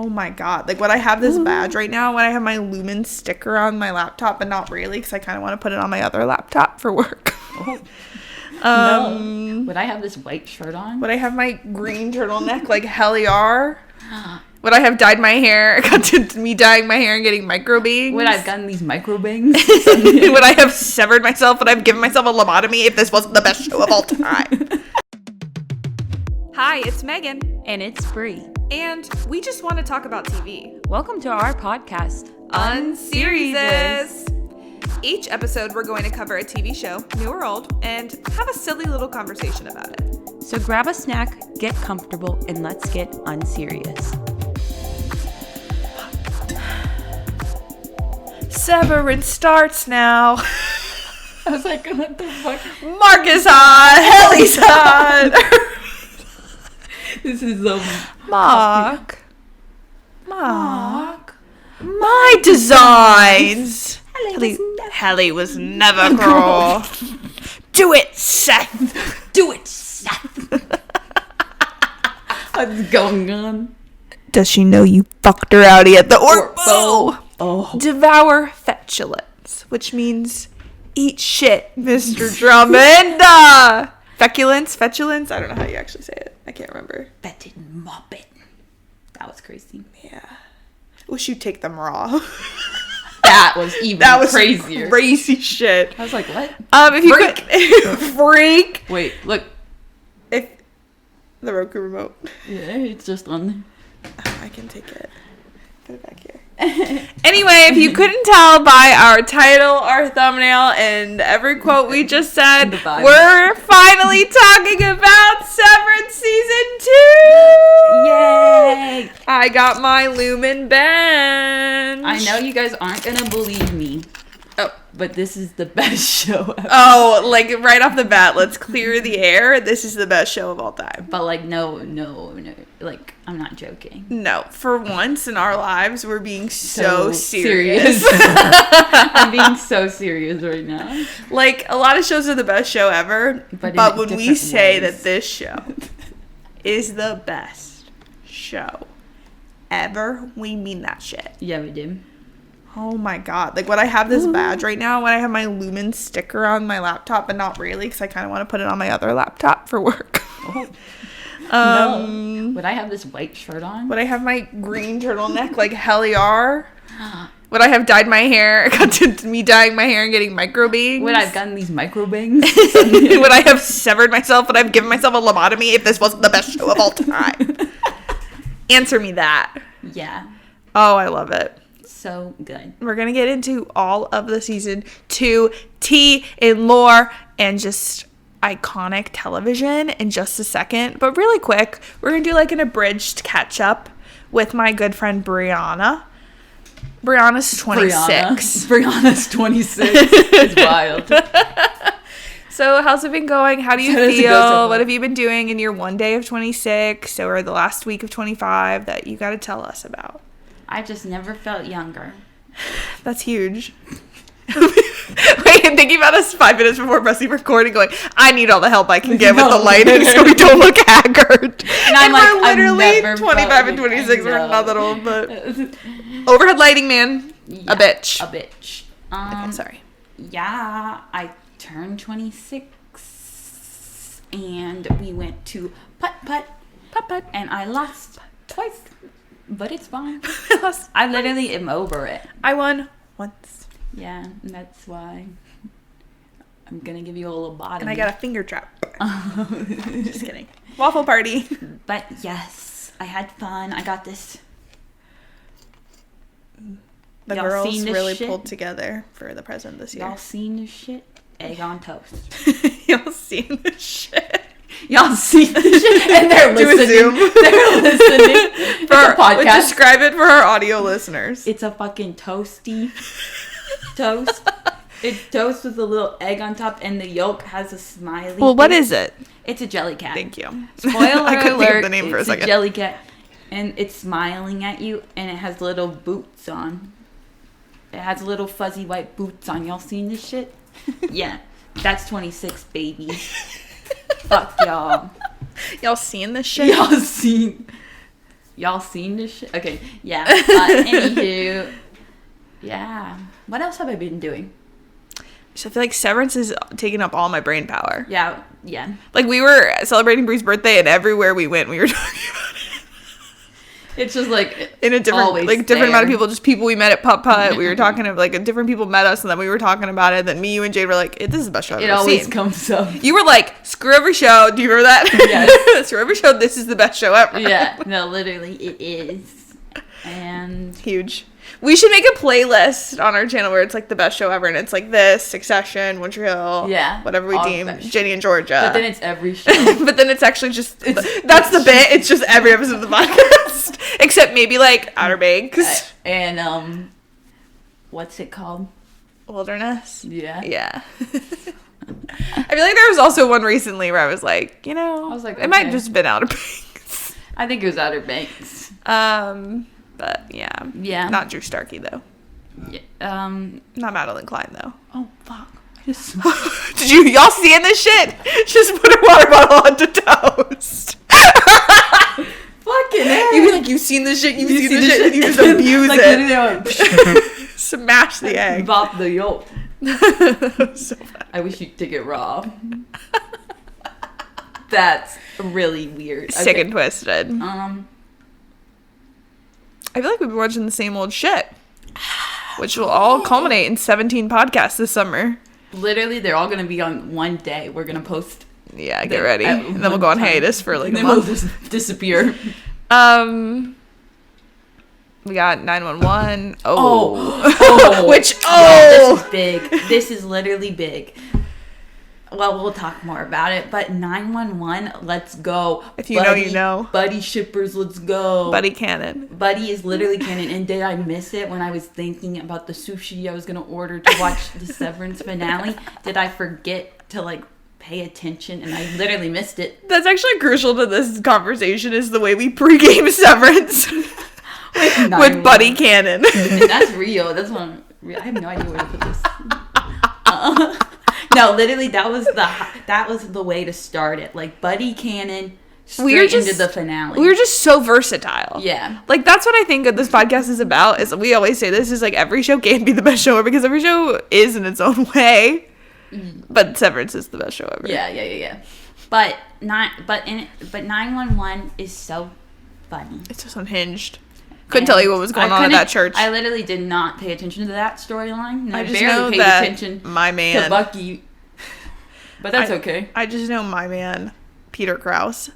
Oh my god. Like, when I have this badge right now, when I have my Lumen sticker on my laptop, but not really, because I kind of want to put it on my other laptop for work. No. Would I have this white shirt on? Would I have my green turtleneck like helly? Would I have dyed my hair? Got to me dyeing my hair and getting micro bangs? Would I have gotten these micro bangs? Would I have severed myself? Would I have given myself a lobotomy if this wasn't the best show of all time? Hi, it's Megan. And it's Bree. And we just want to talk about TV. Welcome to our podcast, UNSERIESOUS. Each episode, we're going to cover a TV show, new or old, and have a silly little conversation about it. So grab a snack, get comfortable, and let's get unserious. Severance starts now. I was like, what the fuck? Mark is hot. Helly's hot. This is Mark. My designs. Helly was never girl. Do it, Seth. Do it, Seth. What's going on? Does she know you fucked her outie at the Orbo? Oh. Devour fetulence, which means eat shit, Mr. Drummond. Fetulence? I don't know how you actually say it. I can't remember. Fetid moppet. That was crazy. Yeah. Wish you'd take them raw. That was even crazier. Crazy shit. I was like, what? If you could freak. Wait, look. If the Roku remote. Yeah, it's just on there. Oh, I can take it. Put it back here. Anyway, if you couldn't tell by our title, our thumbnail, and every quote we just said, we're finally talking about Severance Season 2! Yay! I got my Lumen bench. I know you guys aren't going to believe me. Oh, but this is the best show ever. Oh, like right off the bat, let's clear the air. This is the best show of all time. But like, no. Like, I'm not joking. No, for once in our lives, we're being so serious. I'm being so serious right now. Like, a lot of shows are the best show ever, but when we say that this show is the best show ever, we mean that shit. Yeah, we do. Oh my god. Like, when I have this badge right now, when I have my Lumen sticker on my laptop, but not really, because I kind of want to put it on my other laptop for work. No. Would I have this white shirt on? Would I have my green turtleneck like helly? Would I have dyed my hair? Got to me dyeing my hair and getting micro bangs? Would I have gotten these micro bangs? Would I have severed myself? Would I have given myself a lobotomy if this wasn't the best show of all time? Answer me that. Yeah. Oh, I love it. So good. We're going to get into all of the season 2 tea and lore and just iconic television in just a second. But really quick, we're going to do like an abridged catch up with my good friend Brianna. Brianna's 26. Brianna's 26. It's wild. So how's it been going? How do you feel? What have you been doing in your one day of 26 or the last week of 25 that you got to tell us about? I just never felt younger. That's huge. Wait, I'm thinking about us 5 minutes before pressing record and going, I need all the help I can get with the lighting so we don't look haggard. And I'm like, we're literally 25 and 26. We're not that old, but overhead lighting, man. Yeah, a bitch. A bitch. Okay, sorry. Yeah, I turned 26 and we went to putt, and I lost twice, but it's fine. I literally am over it. I won once. Yeah, and that's why I'm gonna give you a lobotomy. And I got a finger trap. Just kidding. Waffle party. But yes, I had fun. I got this. The girls really pulled together for the present this year. Y'all seen this shit? Egg on toast. Y'all seen this shit? Y'all seen this shit? And they're listening. They're listening. For our podcast. Describe it for our audio listeners. It's a fucking toasty toast. It's toast with a little egg on top, and the yolk has a smiley. Well, what is it? It's a jelly cat. Thank you. Spoiler I couldn't alert, think of the name for a second. It's a jelly cat, and it's smiling at you, and it has little boots on. It has little fuzzy white boots on. Y'all seen this shit? Yeah, that's 26, baby. Fuck y'all. Y'all seen this shit? Y'all seen Y'all seen this shit? Okay, yeah. Anywho, yeah. What else have I been doing? So I feel like Severance is taking up all my brain power. Yeah. Like, we were celebrating Bree's birthday, and everywhere we went, we were talking about it. It's just like in a different, like, different amount of people, just people we met at Putt Putt. We were talking of, like, different people met us, and then we were talking about it. Then me, you, and Jade were like, "This is the best show I've ever seen." It always comes up. You were like, "Screw every show." Do you remember that? Yes. Screw every show. This is the best show ever. Yeah. No, literally, it is. And huge. We should make a playlist on our channel where it's like the best show ever, and it's like this, Succession, One Tree Hill, whatever we deem, Jenny and Georgia. But then it's every show. But then it's actually just that's the bit. It's just every episode of the podcast, except maybe like Outer Banks and what's it called? Wilderness. Yeah. I feel like there was also one recently where I was like, it might have just been Outer Banks. I think it was Outer Banks. But yeah, not Drew Starkey though. Yeah, not Madeline Klein though. Oh fuck! Did y'all seeing this shit? Just put a water bottle onto toast. Fucking hell. You like you've seen this shit. You've seen this shit. And you just abuse it. Smash the egg. Bop the yolk. So bad. I wish you'd take it raw. That's really weird. Sick and twisted. I feel like we've been watching the same old shit, which will all culminate in 17 podcasts this summer. Literally, they're all going to be on one day. We're going to post. Yeah, get ready. And then we'll go on hiatus for like a month. Then we'll just disappear. We got 911. Which, this is big. This is literally big. Well, we'll talk more about it, but 911, let's go. If you know, you know. Buddy shippers, let's go. Buddy canon. Buddy is literally canon. And did I miss it when I was thinking about the sushi I was going to order to watch the Severance finale? Did I forget to, like, pay attention? And I literally missed it. That's actually crucial to this conversation is the way we pregame Severance with Buddy canon. And that's real. That's what I have no idea where to put this. No, literally, that was the way to start it. Like, Buddy canon straight into the finale. We were just so versatile. Yeah. Like, that's what I think that this podcast is about. Is we always say this is like every show can't be the best show ever because every show is in its own way. But Severance is the best show ever. Yeah. But 911 is so funny. It's just unhinged. Couldn't tell you what was going on at that church. I literally did not pay attention to that storyline. I just know that attention my man to Bucky. But that's okay. I just know my man, Peter Krause.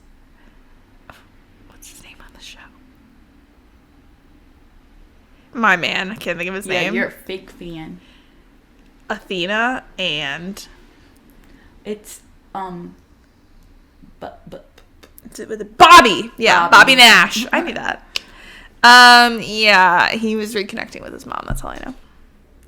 What's his name on the show? My man. I can't think of his name. Yeah, you're a fake fan. Athena and... It's, Bobby! Yeah, Bobby Nash. I knew that. Yeah, he was reconnecting with his mom. That's all I know.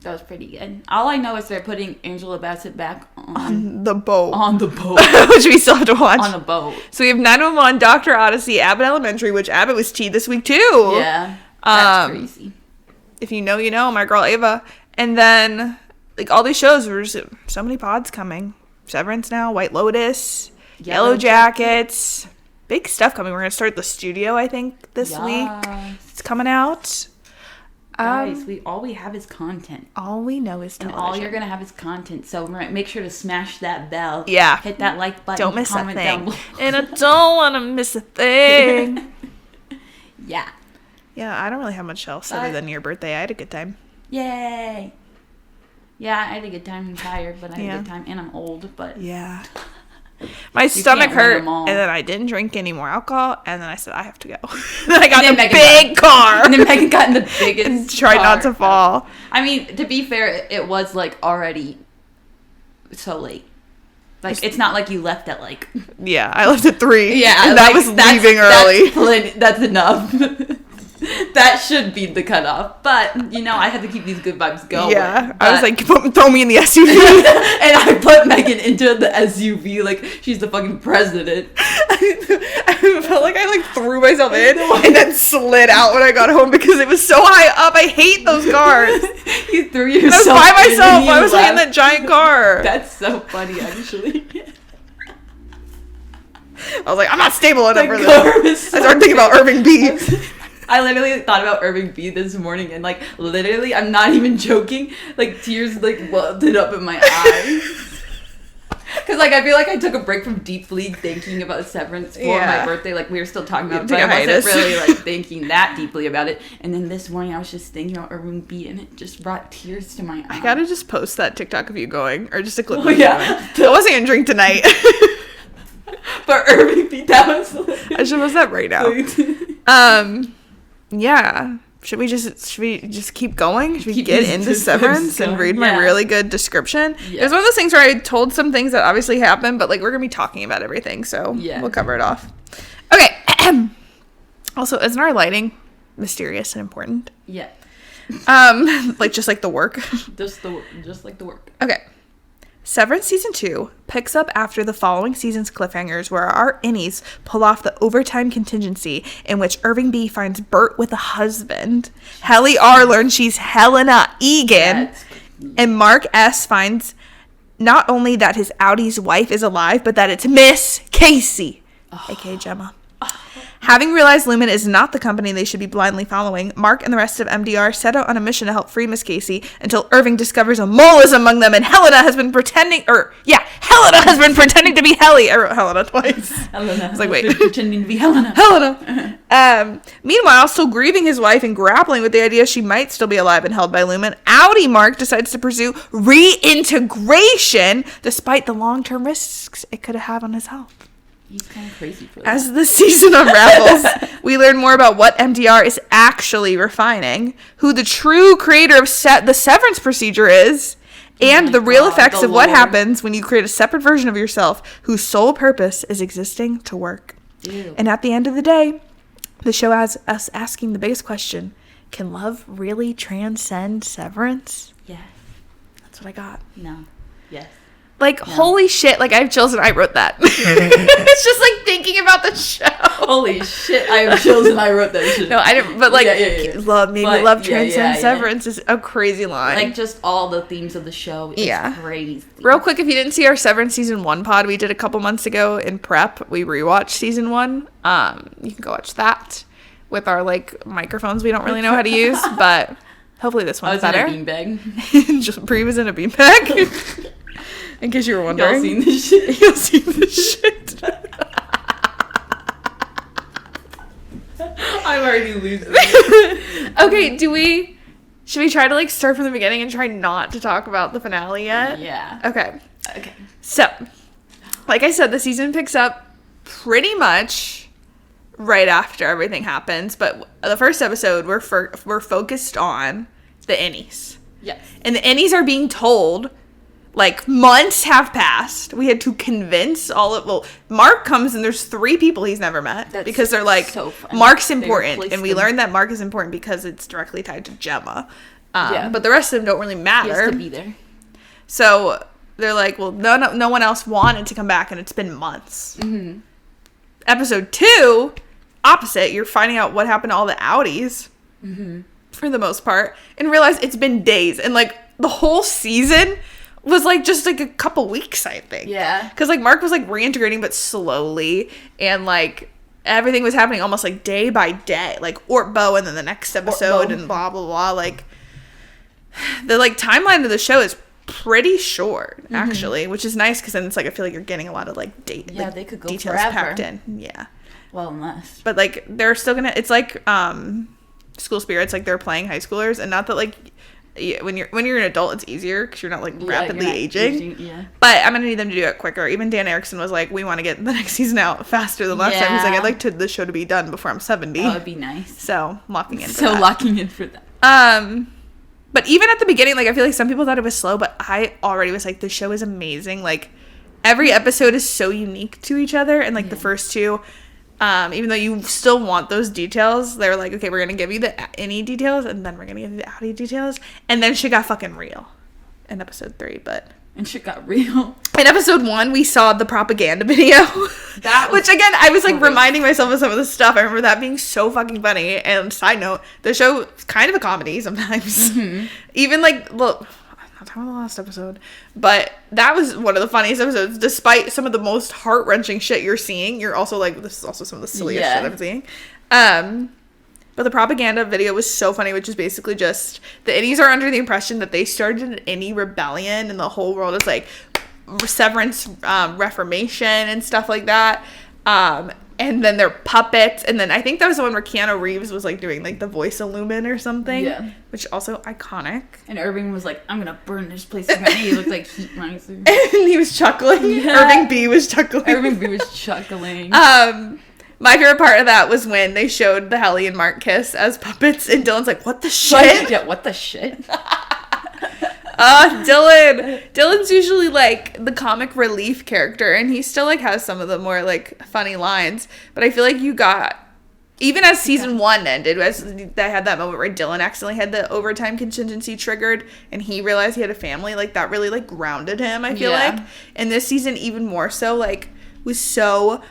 That was pretty good. All I know is they're putting Angela Bassett back on the boat. Which we still have to watch. On the boat. So we have 911, Dr. Odyssey, Abbott Elementary, which Abbott was tea this week too. Yeah. That's crazy. If you know, you know. My girl Ava. And then, like, all these shows, there's so many pods coming. Severance now, White Lotus, Yellow Jackets. Big stuff coming. We're going to start The Studio, I think, this week. It's coming out. Guys, all we have is content. All we know is television. And all you're going to have is content. So make sure to smash that bell. Yeah. Hit that like button. Don't miss a thing. And I don't want to miss a thing. Yeah. Yeah, I don't really have much else other than your birthday. I had a good time. Yay. Yeah, I had a good time. I'm tired, but I had a good time. And I'm old, but... Yeah. My stomach hurt, and then I didn't drink any more alcohol, and then I said, I have to go. Then I got in a big car. And then Megan got in the biggest and tried not to fall. I mean, to be fair, it was, like, already so late. Like, it's not like you left at, like... Yeah, I left at 3. Yeah. And that was leaving early. That's enough. That should be the cutoff. But, you know, I had to keep these good vibes going. Yeah. I was like, throw me in the SUV. And I put Megan into the SUV like she's the fucking president. I felt like I, like, threw myself in and then slid out when I got home because it was so high up. I hate those cars. You threw yourself I was by myself. I was in that giant car. That's so funny, actually. I was like, I'm not stable enough for curve this. is so I started thinking about Irving B. I literally thought about Irving B this morning, and like literally, I'm not even joking. Like tears like welted up in my eyes. Cause like I feel like I took a break from deeply thinking about Severance for my birthday. Like we were still talking about it, but I wasn't really like thinking that deeply about it. And then this morning I was just thinking about Irving B, and it just brought tears to my eyes. I gotta just post that TikTok of you going, or just a clip of you going. I wasn't gonna drink tonight. But Irving B, that was hilarious. I should post that right now. Yeah. Should we just keep going? Should we get into Severance and read my really good description? Yeah. It was one of those things where I told some things that obviously happened, but like we're gonna be talking about everything, so we'll cover it off. Okay. Also, isn't our lighting mysterious and important? Yeah. Like just like the work. just like the work. Okay. Severance Season 2 picks up after the following season's cliffhangers, where our innies pull off the overtime contingency in which Irving B finds Bert with a husband. Helly R learns she's Helena Egan. And Mark S finds not only that his outies wife is alive, but that it's Miss Casey, aka Gemma. Having realized Lumen is not the company they should be blindly following, Mark and the rest of MDR set out on a mission to help free Miss Casey until Irving discovers a mole is among them, and Helena has been pretending to be Helly. I wrote Helena twice. Helena. I was like, wait. Pretending to be Helena. Helena. Meanwhile, still grieving his wife and grappling with the idea she might still be alive and held by Lumen, outie Mark decides to pursue reintegration despite the long-term risks it could have on his health. He's kind of crazy for that. As the season unravels, we learn more about what MDR is actually refining, who the true creator of the severance procedure is, and the real effects of what happens when you create a separate version of yourself whose sole purpose is existing to work. Ew. And at the end of the day, the show has us asking the biggest question: can love really transcend severance? Yes. That's what I got. No. Yes. Like, holy shit, like, I have chills and I wrote that. It's just, like, thinking about the show. Holy shit, I have chills and I wrote that shit. No, I didn't, but, like, love transcends severance is a crazy line. Like, just all the themes of the show is crazy. Real quick, if you didn't see our Severance Season 1 pod we did a couple months ago in prep, we rewatched Season 1. You can go watch that with our, like, microphones we don't really know how to use, but hopefully this one's better. I was in a beanbag. Brie was in a beanbag. In case you were wondering. Y'all seen this shit? Y'all seen this shit? I'm already losing it. Okay, should we try to like start from the beginning and try not to talk about the finale yet? Yeah. Okay. So, like I said, the season picks up pretty much right after everything happens, but the first episode we're focused on the innies. Yes. And the innies are being told, like, months have passed. We had to convince Mark comes and there's 3 people he's never met. Because they're like, so Mark's important. And we learned that Mark is important because it's directly tied to Gemma. But the rest of them don't really matter. He has to be there. So they're like, well, no one else wanted to come back and it's been months. Mm-hmm. Episode 2, opposite. You're finding out what happened to all the outies. Mm-hmm. For the most part. And realize it's been days. And, like, the whole season was like just like a couple weeks, I think. Yeah. Because like Mark was like reintegrating but slowly, and like everything was happening almost like day by day, like Ortbo and then the next episode and blah blah blah. Like the like timeline of the show is pretty short actually, which is nice because then it's like I feel like you're getting a lot of like they could go details forever. packed in. Yeah. Well, unless. But like they're still gonna. It's like School Spirits, like they're playing high schoolers, and not that like. Yeah, when you're an adult, it's easier because you're not like rapidly aging. But I'm gonna need them to do it quicker. Even Dan Erickson was like, "We want to get the next season out faster than last time." He's like, "I'd like the show to be done before I'm 70." That would be nice. So locking in. For that. But even at the beginning, like I feel like some people thought it was slow, but I already was like, "The show is amazing." Like every episode is so unique to each other, and like the first 2. Even though you still want those details, they're like, okay, we're gonna give you the innie details, and then we're gonna give you the outie details, and then shit got fucking real in episode 3. And shit got real. In episode 1, we saw the propaganda video, which again, I was like reminding myself of some of the stuff. I remember that being so fucking funny. And side note, the show is kind of a comedy sometimes. Mm-hmm. Even like, look, not talking about the last episode, but that was one of the funniest episodes. Despite some of the most heart-wrenching shit you're seeing, you're also like, this is also some of the silliest shit I'm seeing. But the propaganda video was so funny, which is basically just the innies are under the impression that they started an innie rebellion and the whole world is like severance, reformation and stuff like that. And then they're puppets. And then I think that was the one where Keanu Reeves was like doing like the voice of Lumen or something. Yeah. Which also iconic. And Irving was like, I'm gonna burn this place down. He looked like heat riser. And he was chuckling. Yeah. Irving B was chuckling. My favorite part of that was when they showed the Helly and Mark kiss as puppets. And Dylan's like, what the shit? Yeah, what the shit? Dylan's usually like the comic relief character, and he still like has some of the more like funny lines, but I feel like you got, even as season 1 ended, as they had that moment where Dylan accidentally had the overtime contingency triggered and he realized he had a family, like that really like grounded him, I feel like. And this season even more so, like, was so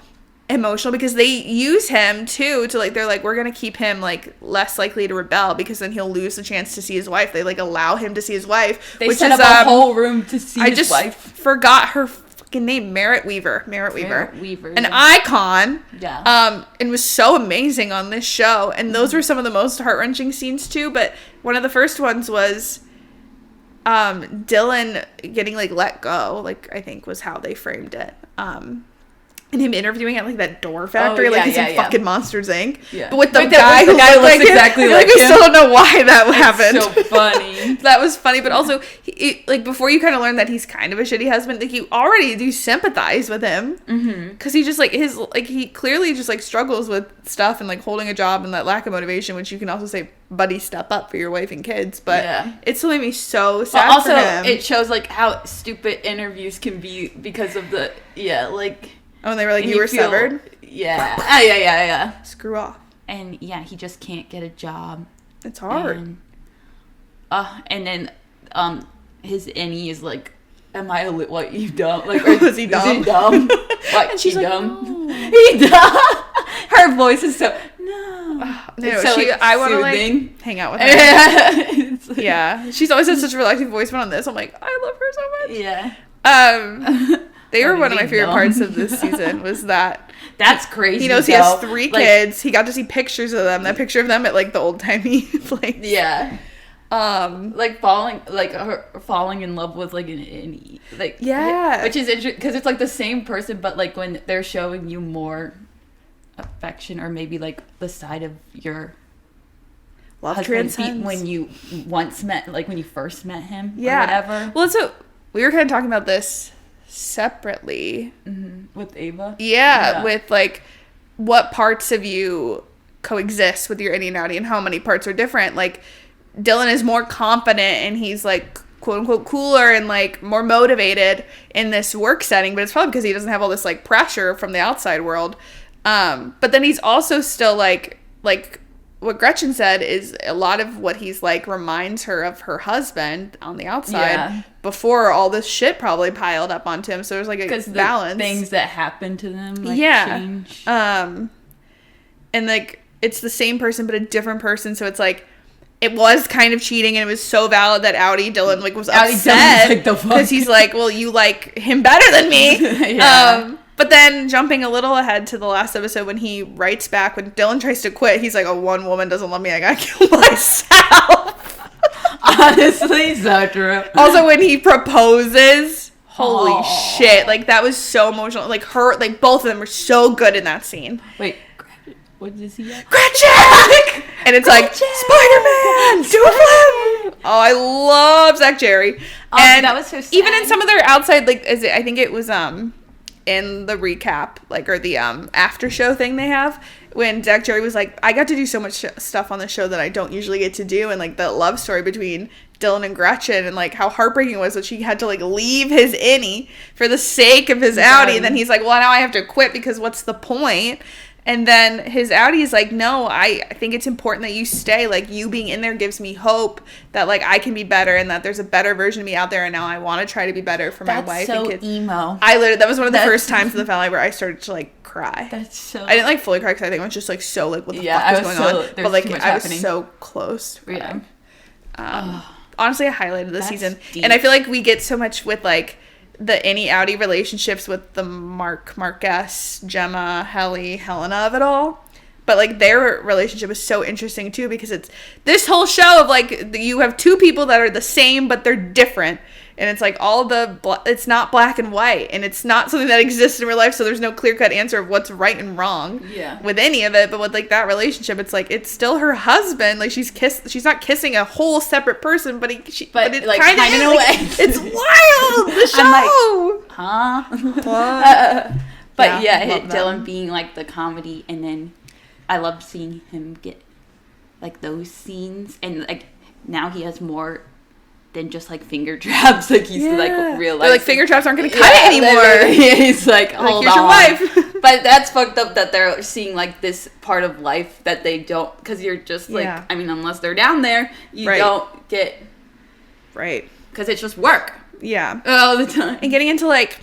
emotional because they use him too to like, they're like, we're gonna keep him like less likely to rebel because then he'll lose the chance to see his wife. They like allow him to see his wife. They set up a whole room to see his wife. Forgot her fucking name. Merritt Weaver, an icon. And was so amazing on this show. And those were some of the most heart-wrenching scenes too. But one of the first ones was Dylan getting like let go, like I think was how they framed it. And him interviewing at like that door factory, he's in fucking Monsters Inc. Yeah. But with the guy who looks like exactly like him. I still don't know why that happened. So funny. That was funny, but also, like before you kind of learn that he's kind of a shitty husband, like you already do sympathize with him, because he just like he clearly just like struggles with stuff and like holding a job and that lack of motivation, which you can also say, buddy, step up for your wife and kids. But it still made me so sad. But also, for him. It shows like how stupid interviews can be because of the Oh, and they were like, you were severed? Yeah. Yeah. Screw off. And he just can't get a job. It's hard. And then his innie is like, am I what you dumb? Like, or, was he dumb? Is he dumb? What, and she's like, dumb? No. He dumb. Her voice is so, no. No, so, I want to like hang out with her. Like, yeah. She's always had such a relaxing voice, but on this, I'm like, I love her so much. Yeah. They were one of my favorite parts of this season was that. That's crazy. He knows he has 3 kids. He got to see pictures of them. That picture of them at like the old timey place. Yeah. Like falling in love with like an like which is interesting because it's like the same person, but like when they're showing you more affection or maybe like the side of your love husband when you when you first met him or whatever. Well, so we were kind of talking about this separately with Ava. With like what parts of you coexist with your innie and outie and how many parts are different. Like Dylan is more confident and he's like quote unquote cooler and like more motivated in this work setting, but it's probably because he doesn't have all this like pressure from the outside world. But then he's also still like what Gretchen said is a lot of what he's like reminds her of her husband on the outside before all this shit probably piled up onto him. So there's like a balance. The things that happen to them change. And like it's the same person but a different person. So it's like it was kind of cheating and it was so valid that Dylan like was upset because he's like, well, you like him better than me. But then jumping a little ahead to the last episode when he writes back, when Dylan tries to quit, he's like, oh, one woman doesn't love me, I gotta kill myself. Honestly, so true. Also, when he proposes, holy shit. Like, that was so emotional. Like, both of them were so good in that scene. Wait, what does he get? Gretchen! And it's like, Spider-Man! Do it! Oh, I love Zach Jerry. And that was so sad. Even in some of their outside, like, I think it was, in the recap, like, or the after show thing they have, when Zach Jerry was like, I got to do so much stuff on the show that I don't usually get to do, and like the love story between Dylan and Gretchen, and like how heartbreaking it was that she had to like leave his innie for the sake of his outie, and then he's like, well, now I have to quit because what's the point? And then his outie is like, no, I think it's important that you stay. Like, you being in there gives me hope that, like, I can be better and that there's a better version of me out there. And now I want to try to be better for my wife and kids. That's so emo. That was one of the first times in the family where I started to, like, cry. That's so... I didn't, like, fully cry because I think I was just, like, so, like, what the fuck is going on? But, like, I was so close to crying. honestly a highlight of the That's season. deep. And I feel like we get so much with like the innie outie relationships with the Marcus, Gemma, Helly, Helena of it all. But like their relationship is so interesting too, because it's this whole show of like you have two people that are the same but they're different, and it's like all it's not black and white, and it's not something that exists in real life, so there's no clear-cut answer of what's right and wrong with any of it. But with like that relationship, it's like it's still her husband. Like she's not kissing a whole separate person, but it like, kind of in a way. Like, it's wild. The show. I'm like, huh? But Dylan being like the comedy, and then I loved seeing him get like those scenes, and like now he has more than just like finger traps. Like he's like realizing like finger traps aren't gonna cut it anymore. He's like, hold here's on. Your wife. But that's fucked up that they're seeing like this part of life that they don't, because you're just like, I mean, unless they're down there, you don't get because it's just work all the time. And getting into like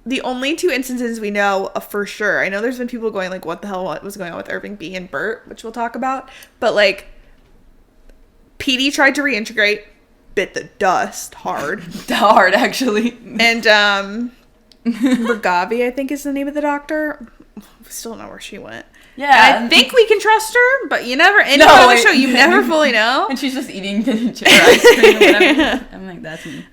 the only two instances we know of for sure. I know there's been people going like, what the hell was going on with Irving B and Bert, which we'll talk about. But like, Petey tried to reintegrate, bit the dust hard. Hard, actually. And Regavi, I think is the name of the doctor. We still don't know where she went. Yeah. And I think we can trust her, but you never, in the show, you never fully know. And she's just eating miniature ice cream or whatever. I'm like, that's me.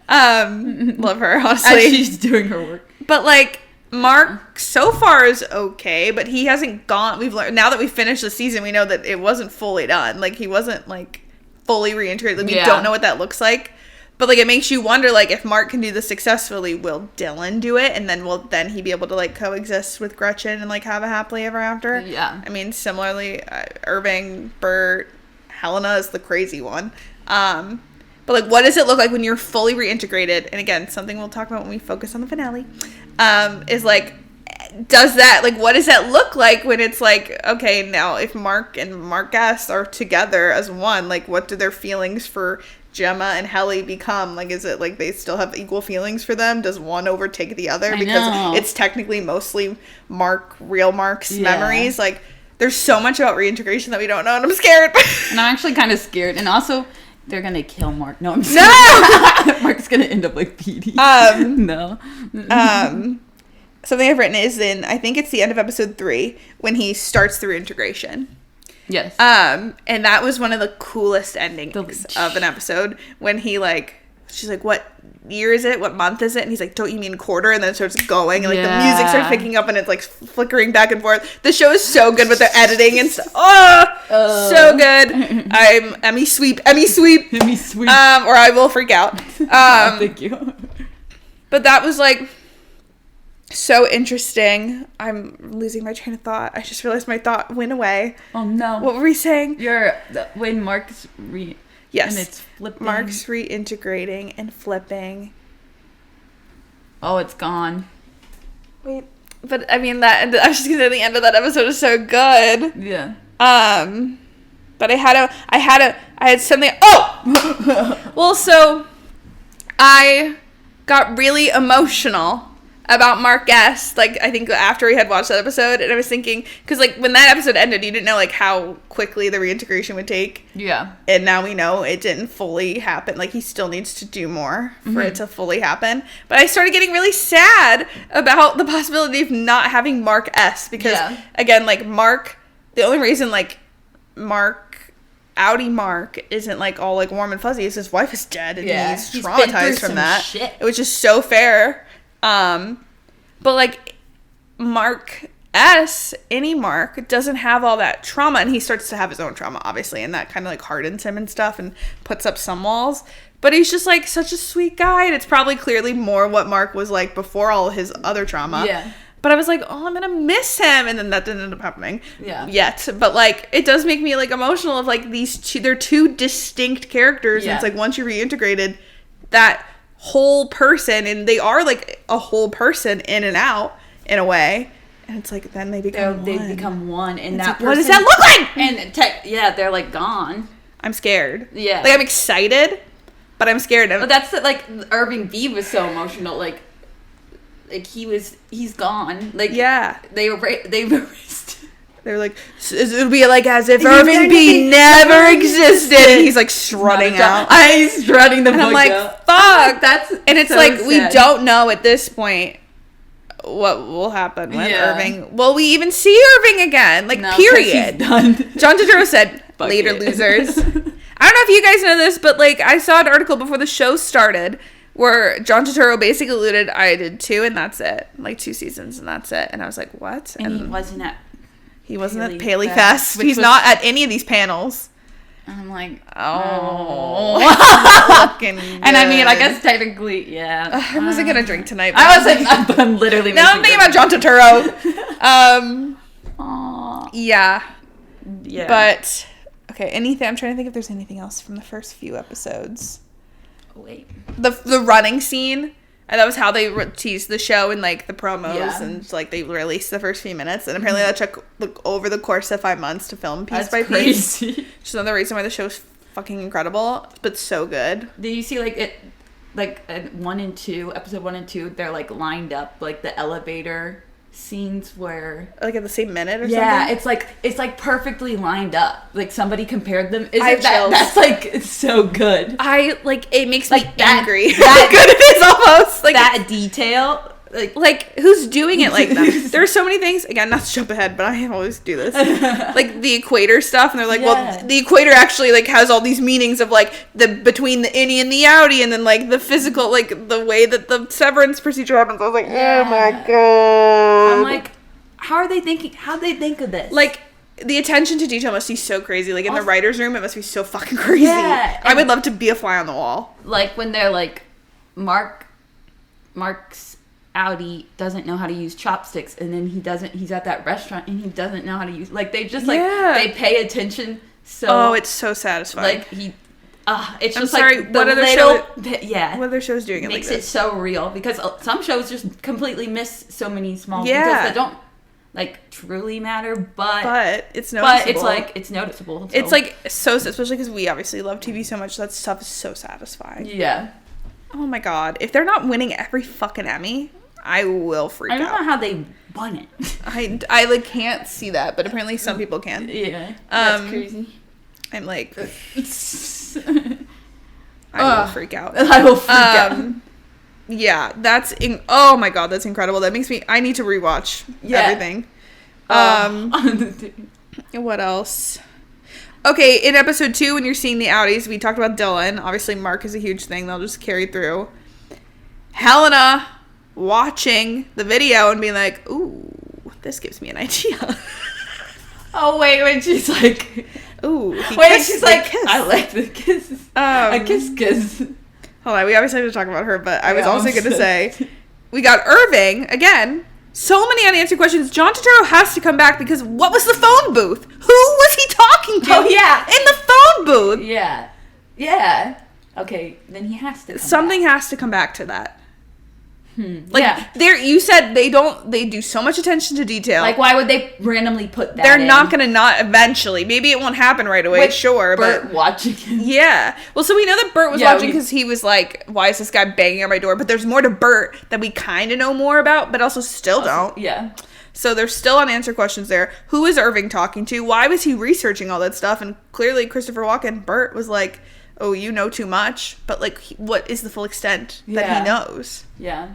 Love her, honestly. As she's doing her work. But like, Mark so far is okay, but he hasn't gone. We've learned now that we finished the season, we know that it wasn't fully done. Like he wasn't like fully reintegrated. Like, we don't know what that looks like. But like, it makes you wonder, like, if Mark can do this successfully, will Dylan do it? And then will he be able to like coexist with Gretchen and like have a happily ever after? Yeah. I mean, similarly, Irving, Bert, Helena is the crazy one. But like, what does it look like when you're fully reintegrated? And again, something we'll talk about when we focus on the finale, is like, what does that look like when it's like, okay, now if Mark and Marcus are together as one, like what do their feelings for Gemma and Helly become? Like, is it like they still have equal feelings for them? Does one overtake the other? Because it's technically mostly real Mark's memories. Like, there's so much about reintegration that we don't know, and I'm scared. And I'm actually kind of scared. And also, they're gonna kill Mark. No, I'm scared. Mark's gonna end up like Petey. No. Something I've written is I think it's the end of episode 3 when he starts the reintegration. Yes. And that was one of the coolest endings of an episode when he like, she's like, what year is it? What month is it? And he's like, don't you mean quarter? And then it starts going, and like the music starts picking up, and it's like flickering back and forth. The show is so good with the editing and stuff. So good. I'm Emmy sweep. Or I will freak out. Thank you. But that was like so interesting. I'm losing my train of thought. I just realized my thought went away. Oh no. What were we saying? When Mark's Yes. And it's flipping. Mark's reintegrating and flipping. Oh, it's gone. Wait. But I mean I was just gonna say the end of that episode is so good. Yeah. But I had something. Oh! Well, so I got really emotional about Mark Guest, like, I think after we had watched that episode, and I was thinking, because, like, when that episode ended, you didn't know, like, how quickly the reintegration would take. Yeah. And now we know it didn't fully happen. Like, he still needs to do more for it to fully happen. But I started getting really sad about the possibility of not having Mark S. Because, again, like, Mark, the only reason, like, outie Mark isn't, like, all, like, warm and fuzzy is his wife is dead, and he's traumatized from that. Shit. It was just so fair. But like Mark S, any Mark, doesn't have all that trauma, and he starts to have his own trauma, obviously, and that kind of like hardens him and stuff and puts up some walls. But he's just like such a sweet guy, and it's probably clearly more what Mark was like before all his other trauma. Yeah. But I was like, oh, I'm gonna miss him, and then that didn't end up happening. Yeah. Yet, but like it does make me like emotional of like these they're two distinct characters, and it's like once you're reintegrated, that whole person, and they are like a whole person in and out in a way, and it's like then they become one, and it's that like, person, what does that look like? And they're like gone. I'm scared. Yeah, like I'm excited, but I'm scared. But that's like Irving B was so emotional. Like he's gone. Like they erased. They're like, it'll be like as if Irving B never existed. And he's like strutting out. He's strutting the fuck out. I'm like, fuck. And it's so like, sad. we don't know at this point what will happen with Irving. Will we even see Irving again? Like, no, period. He's done. John Turturro said, Fuck later it. losers. I don't know if you guys know this, but like, I saw an article before the show started where John Turturro basically alluded, I did 2 and that's it. Like 2 seasons and that's it. And I was like, what? And he wasn't at Paley Fest. He's not at any of these panels. And I'm like, oh. And I mean, I guess technically, yeah. I wasn't going to drink tonight. I was like, I'm literally now I'm thinking about John Turturro. Yeah. Yeah. But, okay, anything, I'm trying to think if there's anything else from the first few episodes. Wait. The running scene. And that was how they teased the show in, like, the promos. And, like, they released the first few minutes. And apparently that took, like, over the course of 5 months to film piece by piece. Which is another reason why the show's fucking incredible. But so good. Did you see, like, it... Like, episode 1 and 2, they're, like, lined up. Like, the elevator scenes where... Like, at the same minute or something? Yeah, it's like, perfectly lined up. Like, somebody compared them. That's, like, it's so good. It makes like, me angry. That good it is almost. Like, that detail... Like, who's doing it like that? There are so many things. Again, not to jump ahead, but I always do this. Like, the equator stuff, and they're like, well, the equator actually, like, has all these meanings of, like, between the innie and the outie, and then, like, the physical, like, the way that the severance procedure happens. I was like, oh my god. I'm like, how'd they think of this? Like, the attention to detail must be so crazy. Like, in the writer's room, it must be so fucking crazy. Yeah. I would love to be a fly on the wall. Like, when they're like, Mark's outie doesn't know how to use chopsticks, and then he's at that restaurant and he doesn't know how to use, like, they just like they pay attention. So it's so satisfying. Like, it's just sorry, like what other what other shows doing it makes like it this? so real, because some shows just completely miss so many small details that don't, like, truly matter, but it's noticeable. But it's like, it's noticeable. So. It's like so, especially because we obviously love TV so much. That stuff is so satisfying. Yeah. Oh my god, if they're not winning every fucking Emmy, I will freak out. I don't know how they won it. I like can't see that, but apparently some people can. Yeah, that's crazy. I'm like, I will freak out. I will freak out. Yeah, oh my god, that's incredible. That makes me. I need to rewatch everything. What else? Okay, in episode 2, when you're seeing the outies, we talked about Dylan. Obviously, Mark is a huge thing. They'll just carry through. Helena watching the video and being like, ooh, this gives me an idea. Oh, wait, when she's like... Ooh. She's like, kiss. I like the kiss. A kiss. Hold on, we obviously have to talk about her, but I was also going to say, we got Irving, again, so many unanswered questions. John Turturro has to come back because what was the phone booth? Who was he talking to? Oh, yeah. In the phone booth. Yeah. Yeah. Okay, then he has to come back. Has to come back to that. Like, you said they do so much attention to detail. Like, why would they randomly put that They're not going to not eventually. Maybe it won't happen right away, sure. Bert but watching him. Yeah. Well, so we know that Bert was watching because he was like, why is this guy banging on my door? But there's more to Bert that we kind of know more about, but also still don't. Yeah. So there's still unanswered questions there. Who is Irving talking to? Why was he researching all that stuff? And clearly Christopher Walken, Bert, was like, oh, you know too much. But, like, what is the full extent that he knows? Yeah.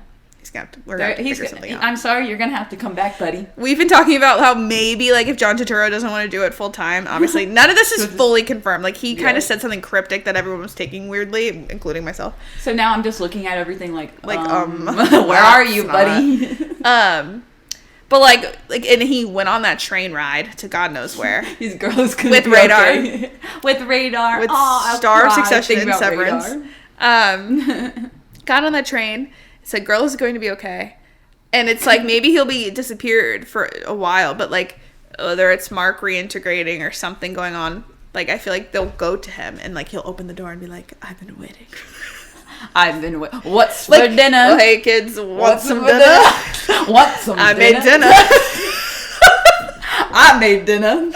We're going to figure something out. I'm sorry, you're going to have to come back, buddy. We've been talking about how maybe, like, if John Turturro doesn't want to do it full time, obviously, none of this is fully confirmed. Like, he kind of said something cryptic that everyone was taking weirdly, including myself. So now I'm just looking at everything like where are you, buddy? But, like, and he went on that train ride to God knows where. These girls could with radar. Okay. With radar. With Star of Succession and Severance. Got on that train. Said, girl is going to be okay. And it's like, maybe he'll be disappeared for a while, but like, whether it's Mark reintegrating or something going on, like, I feel like they'll go to him and like, he'll open the door and be like, I've been waiting. What's for dinner? Oh, hey kids, want some dinner? Want some dinner? I made dinner. I made dinner.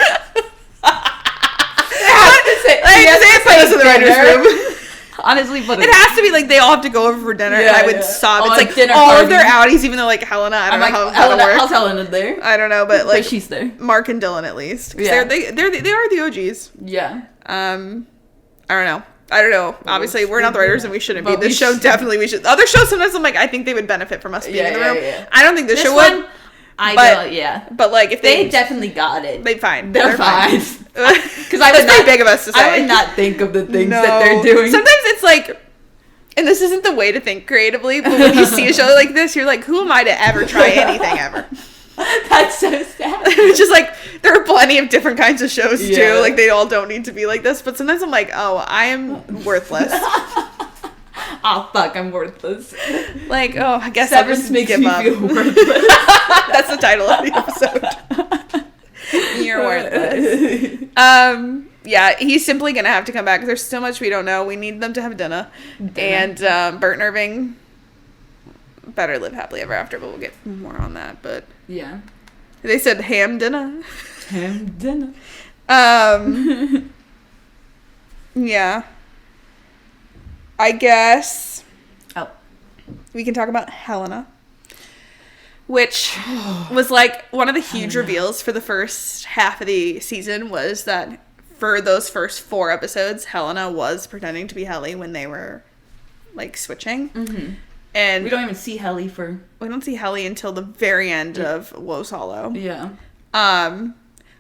Say it in the writer's room. Honestly, but it has to be like they all have to go over for dinner, and I would sob. Oh, it's like dinner all party. of their outies, even though like Helena, I don't know how that'll work. How's Helena there? I don't know, but like she's there. Mark and Dylan at least. Yeah. They are the OGs. Yeah. I don't know. Obviously, we're not the writers, and we shouldn't be. This show definitely we should. Other shows sometimes I'm like, I think they would benefit from us being in the room. Yeah. I don't think this show one, would. Yeah. But like, if they definitely got it, they're fine. They're fine. Because that's pretty big of us to say. I would not think of the things that they're doing. Sometimes it's like, and this isn't the way to think creatively, but when you see a show like this, you're like, who am I to ever try anything ever? That's so sad. It's just like, there are plenty of different kinds of shows too. Like, they all don't need to be like this. But sometimes I'm like, oh, I am worthless. Oh, fuck, I'm worthless. Like, oh, I guess Severance makes me feel worthless. That's the title of the episode. You're worthless. Yeah, he's simply gonna have to come back because there's so much we don't know. We need them to have dinner. And Bert and Irving better live happily ever after, but we'll get more on that. But yeah, they said ham dinner. Ham dinner. Yeah. I guess. Oh, we can talk about Helena, which was like one of the huge reveals for the first half of the season was that for those first 4 episodes, Helena was pretending to be Helly when they were like switching. Mm-hmm. And we don't even see Helly we don't see Helly until the very end of Woe's Hollow. Yeah.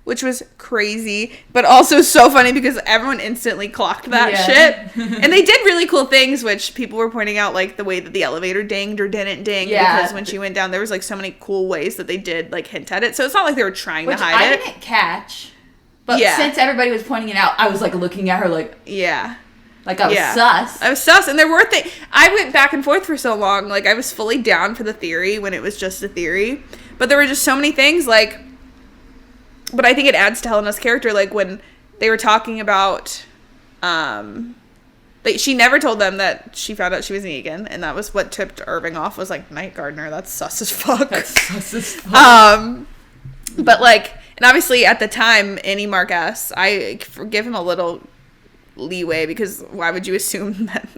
Which was crazy, but also so funny because everyone instantly clocked that shit. And they did really cool things, which people were pointing out, like the way that the elevator dinged or didn't ding. Yeah. Because when she went down, there was like so many cool ways that they did like hint at it. So it's not like they were trying to hide it. I didn't catch. But since everybody was pointing it out, I was like looking at her like... Yeah. Like I was sus. I was sus. And there were things... I went back and forth for so long. Like I was fully down for the theory when it was just a theory. But there were just so many things like... But I think it adds to Helena's character, like when they were talking about, she never told them that she found out she was Negan, and that was what tipped Irving off. Was like Night Gardener. That's sus as fuck. But like, and obviously at the time, Annie Mark S. I give him a little leeway because why would you assume that?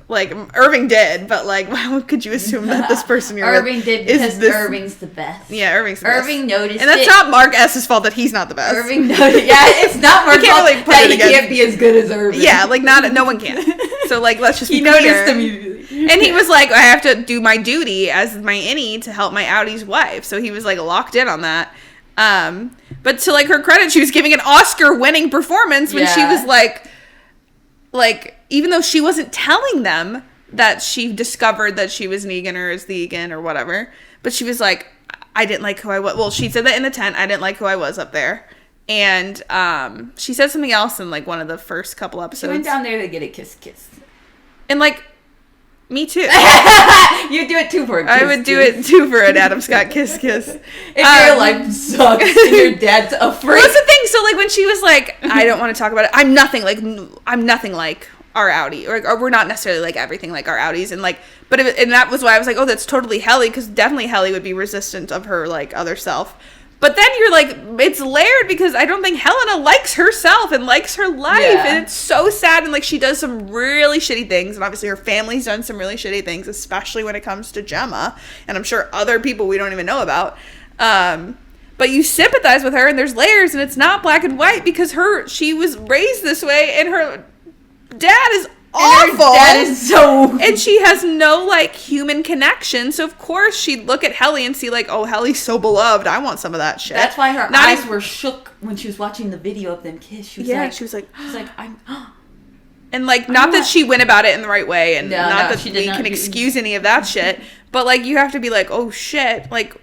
Like, Irving did, but, like, how could you assume that this person you're Irving with did because Irving's the best. Yeah, Irving's the best. Irving noticed and that's not Mark S.'s fault that he's not the best. Irving noticed. Yeah, it's not Mark's fault really that he can't be as good as Irving. Yeah, like, no one can. So, like, let's just be clear. He noticed immediately. And he was like, I have to do my duty as my innie to help my outie's wife. So he was, like, locked in on that. But to, like, her credit, she was giving an Oscar-winning performance when she was, like, even though she wasn't telling them that she discovered that she was Negan or is Negan or whatever. But she was like, I didn't like who I was. Well, she said that in the tent. I didn't like who I was up there. And she said something else in, like, one of the first couple episodes. She went down there to get a kiss. And, like, me too. You'd do it too for a kiss. I would do it too for an Adam Scott kiss. If your life sucks and your dad's afraid. Well, that's the thing. So, like, when she was like, I don't want to talk about it. I'm nothing like our outie, or we're not necessarily like everything like our outies, and like, but and that was why I was like, oh, that's totally Helly, because definitely Helly would be resistant of her like other self. But then you're like, it's layered because I don't think Helena likes herself and likes her life, and it's so sad. And like, she does some really shitty things, and obviously her family's done some really shitty things, especially when it comes to Gemma, and I'm sure other people we don't even know about. But you sympathize with her, and there's layers, and it's not black and white because she was raised this way, and her dad is awful. That is so... And she has no, like, human connection. So, of course, she'd look at Helly and see, like, oh, Helly's so beloved. I want some of that shit. That's why her eyes were shook when she was watching the video of them kiss. She was like, I'm... And, like, not that she went about it in the right way, and not that we can excuse any of that shit, but, like, you have to be like, oh, shit. Like,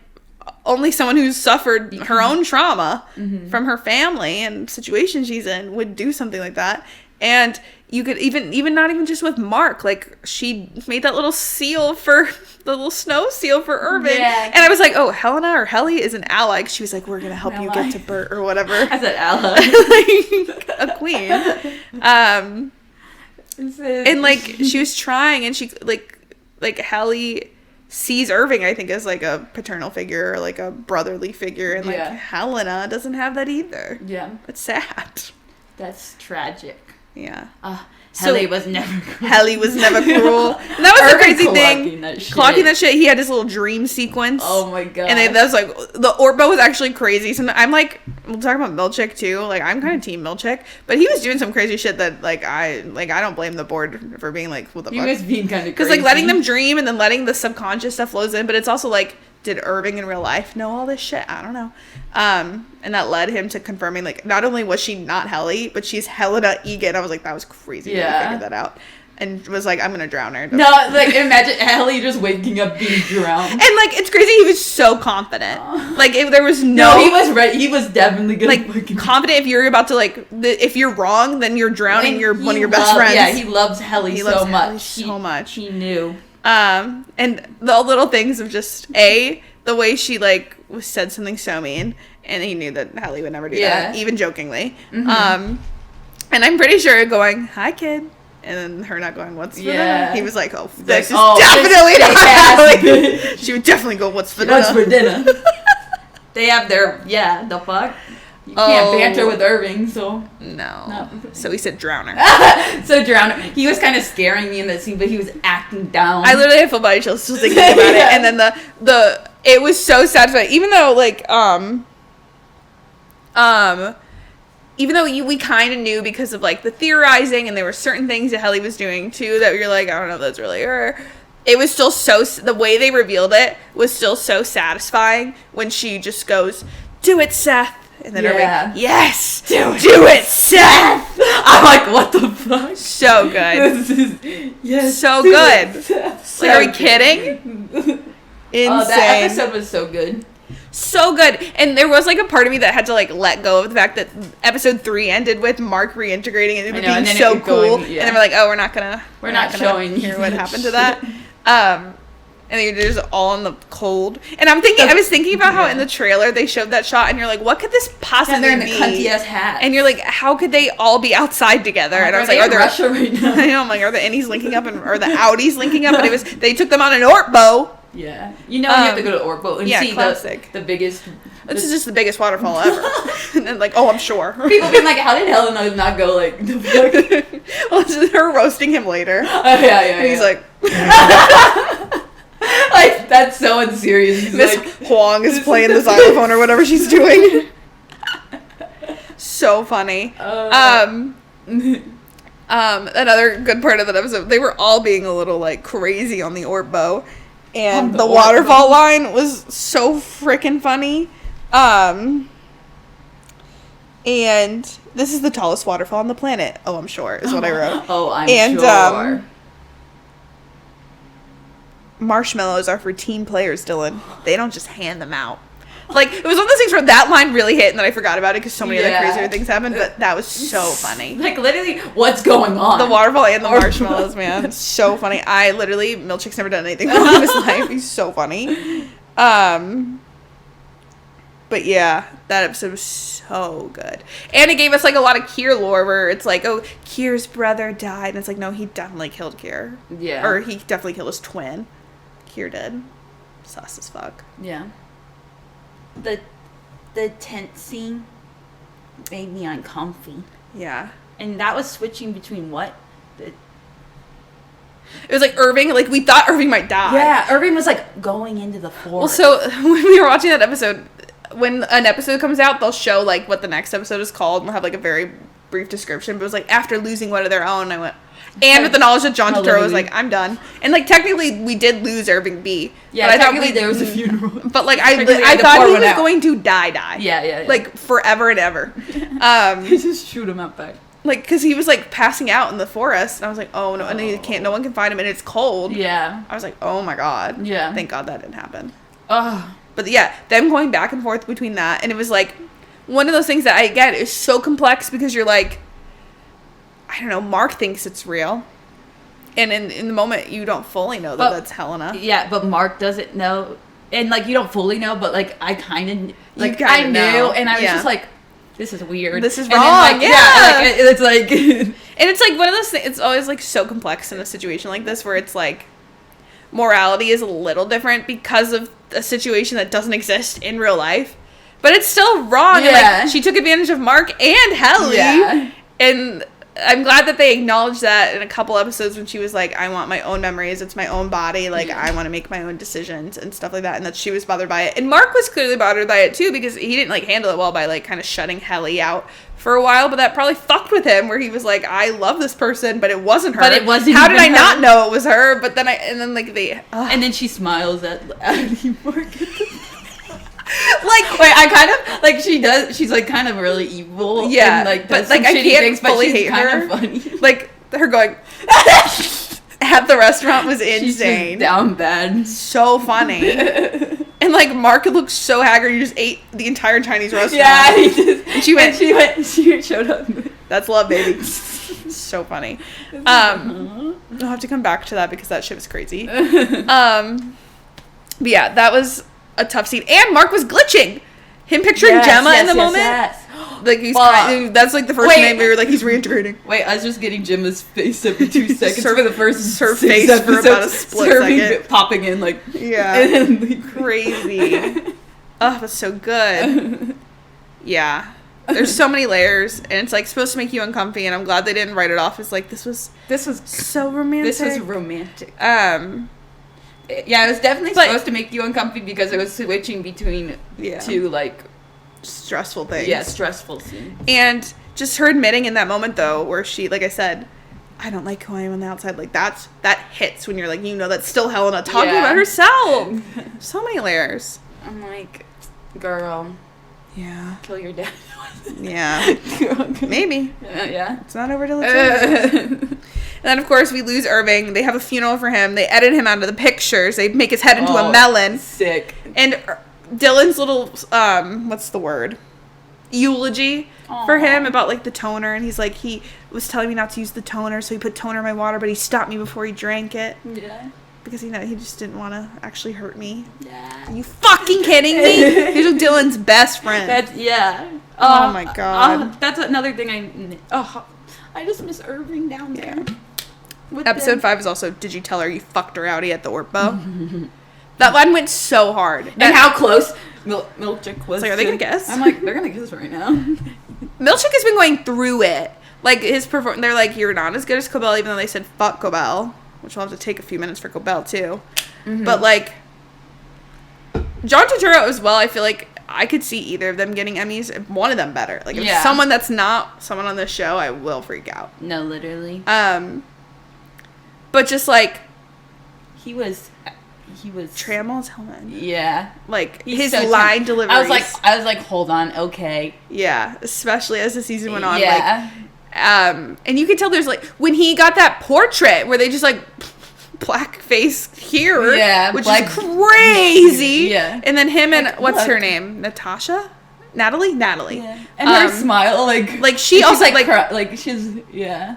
only someone who's suffered her own trauma from her family and situation she's in would do something like that. And you could even not even just with Mark, like she made that little seal for the little snow seal for Irving, and I was like, oh, Helena or Helly is an ally. She was like, we're gonna help you get to Bert or whatever. I said ally, like a queen. And like she was trying, and she like Helly sees Irving, I think, as like a paternal figure or like a brotherly figure, and like Helena doesn't have that either. Yeah, it's sad. That's tragic. Yeah. Helly was never cruel. Helly was never cruel. And that was the crazy thing. Clocking that shit. He had his little dream sequence. Oh my god. And that's like, the Orbo was actually crazy. So I'm like, we'll talk about Milchick too. Like, I'm kind of team Milchick. But he was doing some crazy shit that, like, I don't blame the board for being like, what the fuck? He was being kind of crazy. Because, like, letting them dream and then letting the subconscious stuff flows in. But it's also like, did Irving in real life know all this shit? I don't know. And that led him to confirming, like, not only was she not Helly, but she's Helena Egan. I was like, that was crazy. Yeah. I figured that out. And was like, I'm gonna drown her. No, like, imagine Helly just waking up being drowned. And, like, it's crazy. He was so confident. Like, there was no, he was right. He was definitely gonna, like, confident. If you're about to, like, if you're wrong, then you're drowning one of your best friends. Yeah, he loves Helly so much. Helly so much. He knew. And the little things of just the way she, like, said something so mean, and he knew that Helly would never do that, even jokingly. Mm-hmm. And I'm pretty sure going, hi, kid, and then her not going, what's vanilla? He was like, oh, this is definitely not Helly. She would definitely go, what's vanilla? What's for dinner? They have their, the fuck? You can't banter with Irving, so. No. So he said drown her. So drown her. He was kind of scaring me in that scene, but he was acting down. I literally had full body chills just thinking about it. And then it was so satisfying. Even though, like, even though we kind of knew because of, like, the theorizing, and there were certain things that Helly was doing, too, that you're like, I don't know if that's really her. It was still the way they revealed it was still so satisfying when she just goes, do it, Seth. And then Irving, yes, do it, Seth. I'm like, what the fuck? So good. So good. Like, are we kidding? Insane. That episode was so good. So good. And there was, like, a part of me that had to, like, let go of the fact that episode 3 ended with Mark reintegrating and it being so cool. And then we're like, oh, we're not gonna showing hear what happened to that. And they're just all in the cold. And I was thinking about how in the trailer they showed that shot, and you're like, what could this possibly be? They're in the cunty-ass hat. And you're like, how could they all be outside together? And I was like, are there Russia right now? I know, I'm like, are the innies linking up or the outies linking up? But they took them on an Orbo. Yeah. You know, you have to go to Orbo and see the biggest. This is just the biggest waterfall ever. And then, like, oh, I'm sure. People being like, how did Helena not go, like, the fuck? Well, it's just her roasting him later. Yeah. And he's like. Like, that's so unserious. Miss Huang is playing the xylophone or whatever she's doing. So funny. Another good part of that episode, they were all being a little, like, crazy on the Orbo. And the waterfall line was so freaking funny. And this is the tallest waterfall on the planet. Oh, I'm sure, is what I wrote. Oh, I'm sure. Marshmallows are for team players, Dylan. They don't just hand them out. Like, it was one of those things where that line really hit, and then I forgot about it because so many other crazier things happened, but that was so funny. Like, literally, what's going on? The waterfall and the marshmallows, man. So funny. Milchick's never done anything wrong in his life. He's so funny. But yeah, that episode was so good. And it gave us, like, a lot of KIER lore where it's like, oh, KIER's brother died. And it's like, no, he definitely killed KIER. Yeah. Or he definitely killed his twin. KIER did. Sus as fuck. Yeah. The tent scene made me uncomfy. Yeah. And that was switching between what? It was like Irving, like, we thought Irving might die. Yeah, Irving was, like, going into the forest. Well, so when we were watching that episode, when an episode comes out, they'll show, like, what the next episode is called, and we'll have, like, a very brief description. But it was like, after losing one of their own, I went, and with the knowledge that John Turturro was like, I'm done. And, like, technically, we did lose Irving B. Yeah, but technically there was a funeral. But, like, I thought he was going to die. Yeah. Like, forever and ever. They just shoot him out back. Like, because he was, like, passing out in the forest. And I was like, oh, no. And no one can find him, and it's cold. Yeah. I was like, oh, my God. Yeah. Thank God that didn't happen. Ugh. But, yeah, them going back and forth between that. And it was, like, one of those things that I get is so complex because you're, like, I don't know, Mark thinks it's real. And in the moment, you don't fully know that that's Helena. Yeah, but Mark doesn't know. And, like, you don't fully know, but, like, I kind of, like, I knew. Know. And I was just like, this is weird. This is wrong. And then, like, it's like. And it's, like, one of those things, it's always, like, so complex in a situation like this where it's, like, morality is a little different because of a situation that doesn't exist in real life. But it's still wrong. Yeah. And, like, she took advantage of Mark and Helly. Yeah. And I'm glad that they acknowledged that in a couple episodes when she was like, I want my own memories. It's my own body. Like, I want to make my own decisions and stuff like that. And that she was bothered by it. And Mark was clearly bothered by it, too, because he didn't, like, handle it well by, like, kind of shutting Helly out for a while. But that probably fucked with him, where he was like, I love this person, but it wasn't her. But it wasn't How did I her. not know it was her? But then like, they... And then she smiles at Mark. Like, wait, I kind of like she does. She's like kind of really evil. Yeah, and, like, but does like some I shitty can't things, but fully she's hate kind her. of funny. Like her going at the restaurant was She's insane. just down bad. So funny. And like Mark looked so haggard. He just ate the entire Chinese restaurant. Yeah, he just, and she showed up. That's love, baby. So funny. I'll have to come back to that because that shit was crazy. But yeah, that was a tough scene. And Mark was glitching. Him picturing Gemma in the moment. Yes. Like he's that's like the first name we were like he's reintegrating. Wait, I was just getting Gemma's face every 2 seconds for the first her 6 face episodes, for about a split second, popping in like and crazy. Oh, that's so good. Yeah, there's so many layers, and it's like supposed to make you uncomfy, and I'm glad they didn't write it off as like this was so romantic. This was romantic. Yeah, it was definitely supposed to make you uncomfy because it was switching between two like stressful things. Yeah, stressful scenes. And just her admitting in that moment though, where she, like I said, I don't like who I am on the outside. Like that hits when you're like, that's still Helena talking about herself. So many layers. I'm like, girl. Yeah. Kill your dad. Yeah. Maybe. Yeah. It's not over till it's over. And then, of course, we lose Irving. They have a funeral for him. They edit him out of the pictures. They make his head into a melon. Sick. And Dylan's little, what's the word? Eulogy for him about, like, the toner. And he's like, he was telling me not to use the toner, so he put toner in my water, but he stopped me before he drank it. Yeah. Because, he just didn't want to actually hurt me. Yeah. Are you fucking kidding me? He's Dylan's best friend. Oh, my God. That's another thing I just miss Irving down there. Episode 5 is also, did you tell her you fucked her outie at the Orpo? That line went so hard. And how close Milchick was. Like, are they going to guess? I'm like, they're going to guess right now. Milchick has been going through it. Like, they're like, you're not as good as Cobell, even though they said fuck Cobell. Which will have to take a few minutes for Cobell, too. Mm-hmm. But, like, John Turturro as well, I feel like I could see either of them getting Emmys. If one of them better. Like, if someone that's not someone on this show, I will freak out. No, literally. But just, like... He was Trammell's helmet. Yeah. Like, his so line delivery. I was like, hold on, okay. Yeah, especially as the season went on. Yeah. Like, and you can tell there's, like, when he got that portrait where they just, like... blackface here, which is crazy. Yeah, and then him and what's her name, Natalie, yeah. And her smile, like she also like she's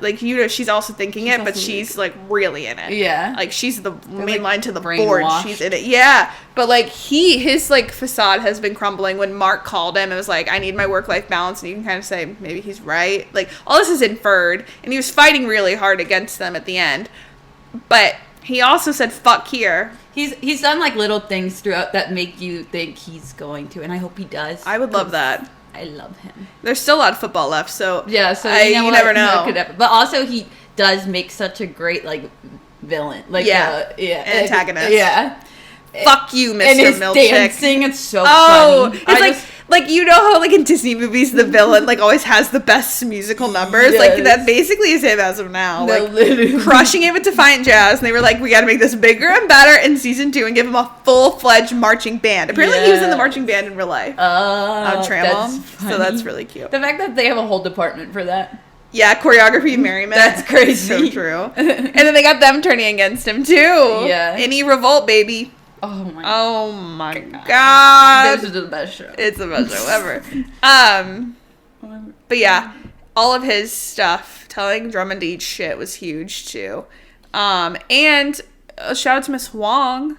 like she's also thinking it, but she's like really in it. Yeah, like she's the main line to the board. She's in it. Yeah, but like his like facade has been crumbling. When Mark called him, it was like, I need my work-life balance, and you can kind of say maybe he's right. Like all this is inferred, and he was fighting really hard against them at the end, but. He also said, fuck KIER. He's done, like, little things throughout that make you think he's going to, and I hope he does. I would love that. I love him. There's still a lot of football left, so... Yeah, so you never know. But also, he does make such a great, like, villain. Like, antagonist. Yeah. Fuck you, Mr. And his Milchick. dancing, it's so funny. It's like, you know how, like, in Disney movies, the villain, like, always has the best musical numbers? Yes. Like, that basically is him as of now. No, like, literally. Crushing it with Defiant Jazz, and they were like, we gotta make this bigger and better in season 2 and give him a full-fledged marching band. Apparently, he was in the marching band in real life. On Trammell. So that's really cute. The fact that they have a whole department for that. Yeah, choreography merriment. That's crazy. So true. And then they got them turning against him, too. Yeah. Any revolt, baby. Oh my god. This is the best show. It's the best show ever. But yeah, all of his stuff, telling Drummond to eat shit was huge too. And a shout out to Miss Wong,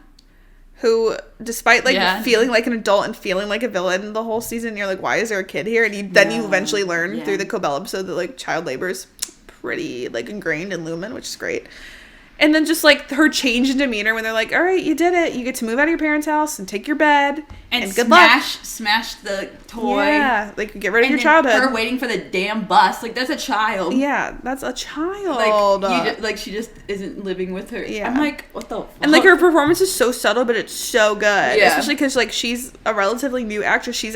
who, despite like feeling like an adult and feeling like a villain the whole season, you're like, why is there a kid here? And you eventually learn through the Cobell episode that like child labor is pretty like ingrained in Lumen, which is great. And then just, like, her change in demeanor when they're like, all right, you did it. You get to move out of your parents' house and take your bed. And good luck. Smash the toy. Yeah. Like, get rid of your childhood. Her waiting for the damn bus. Like, that's a child. Yeah, that's a child. Like, she just isn't living with her. Yeah. I'm like, what the fuck? And, like, her performance is so subtle, but it's so good. Yeah. Especially because, like, she's a relatively new actress. She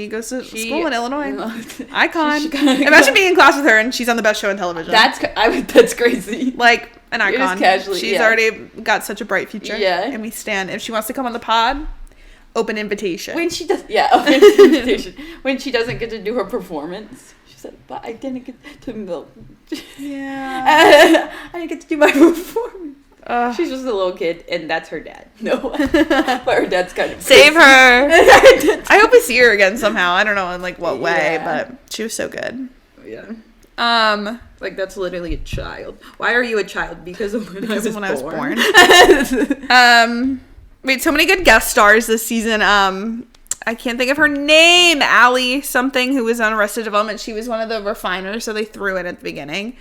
goes to school in Illinois. Icon. Imagine being in class with her and she's on the best show on television. That's crazy. Like, an icon. Just casually, she's already got such a bright future. Yeah. And we stand. If she wants to come on the pod, open invitation. When she does, open invitation. When she doesn't get to do her performance, she said, but I didn't get to milk. Yeah. I didn't get to do my performance. She's just a little kid, and that's her dad. No, but her dad's kind of save her. I hope we see her again somehow. I don't know in like what way, but she was so good. Yeah. Like that's literally a child. Why are you a child? Because of when I was born. Wait, so many good guest stars this season. I can't think of her name. Allie something, who was on Arrested Development. She was one of the refiners, so they threw it at the beginning.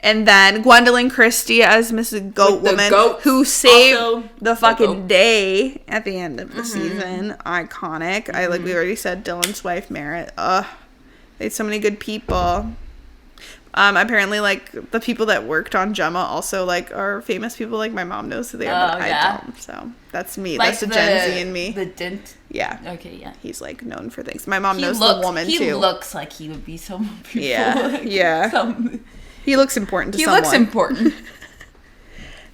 And then Gwendolyn Christie as Mrs. Goat Woman, who saved the fucking day at the end of the season. Iconic. Mm-hmm. We already said Dylan's wife, Merritt. They had so many good people. Apparently, like, the people that worked on Gemma also, like, are famous people. Like, my mom knows who they are, but I don't. So, that's me. Like that's the Gen Z in me. The dint? Yeah. Okay, yeah. He's, like, known for things. My mom knows the woman, too. He looks like he would be someone people. Yeah, yeah. He looks important to someone. He looks important.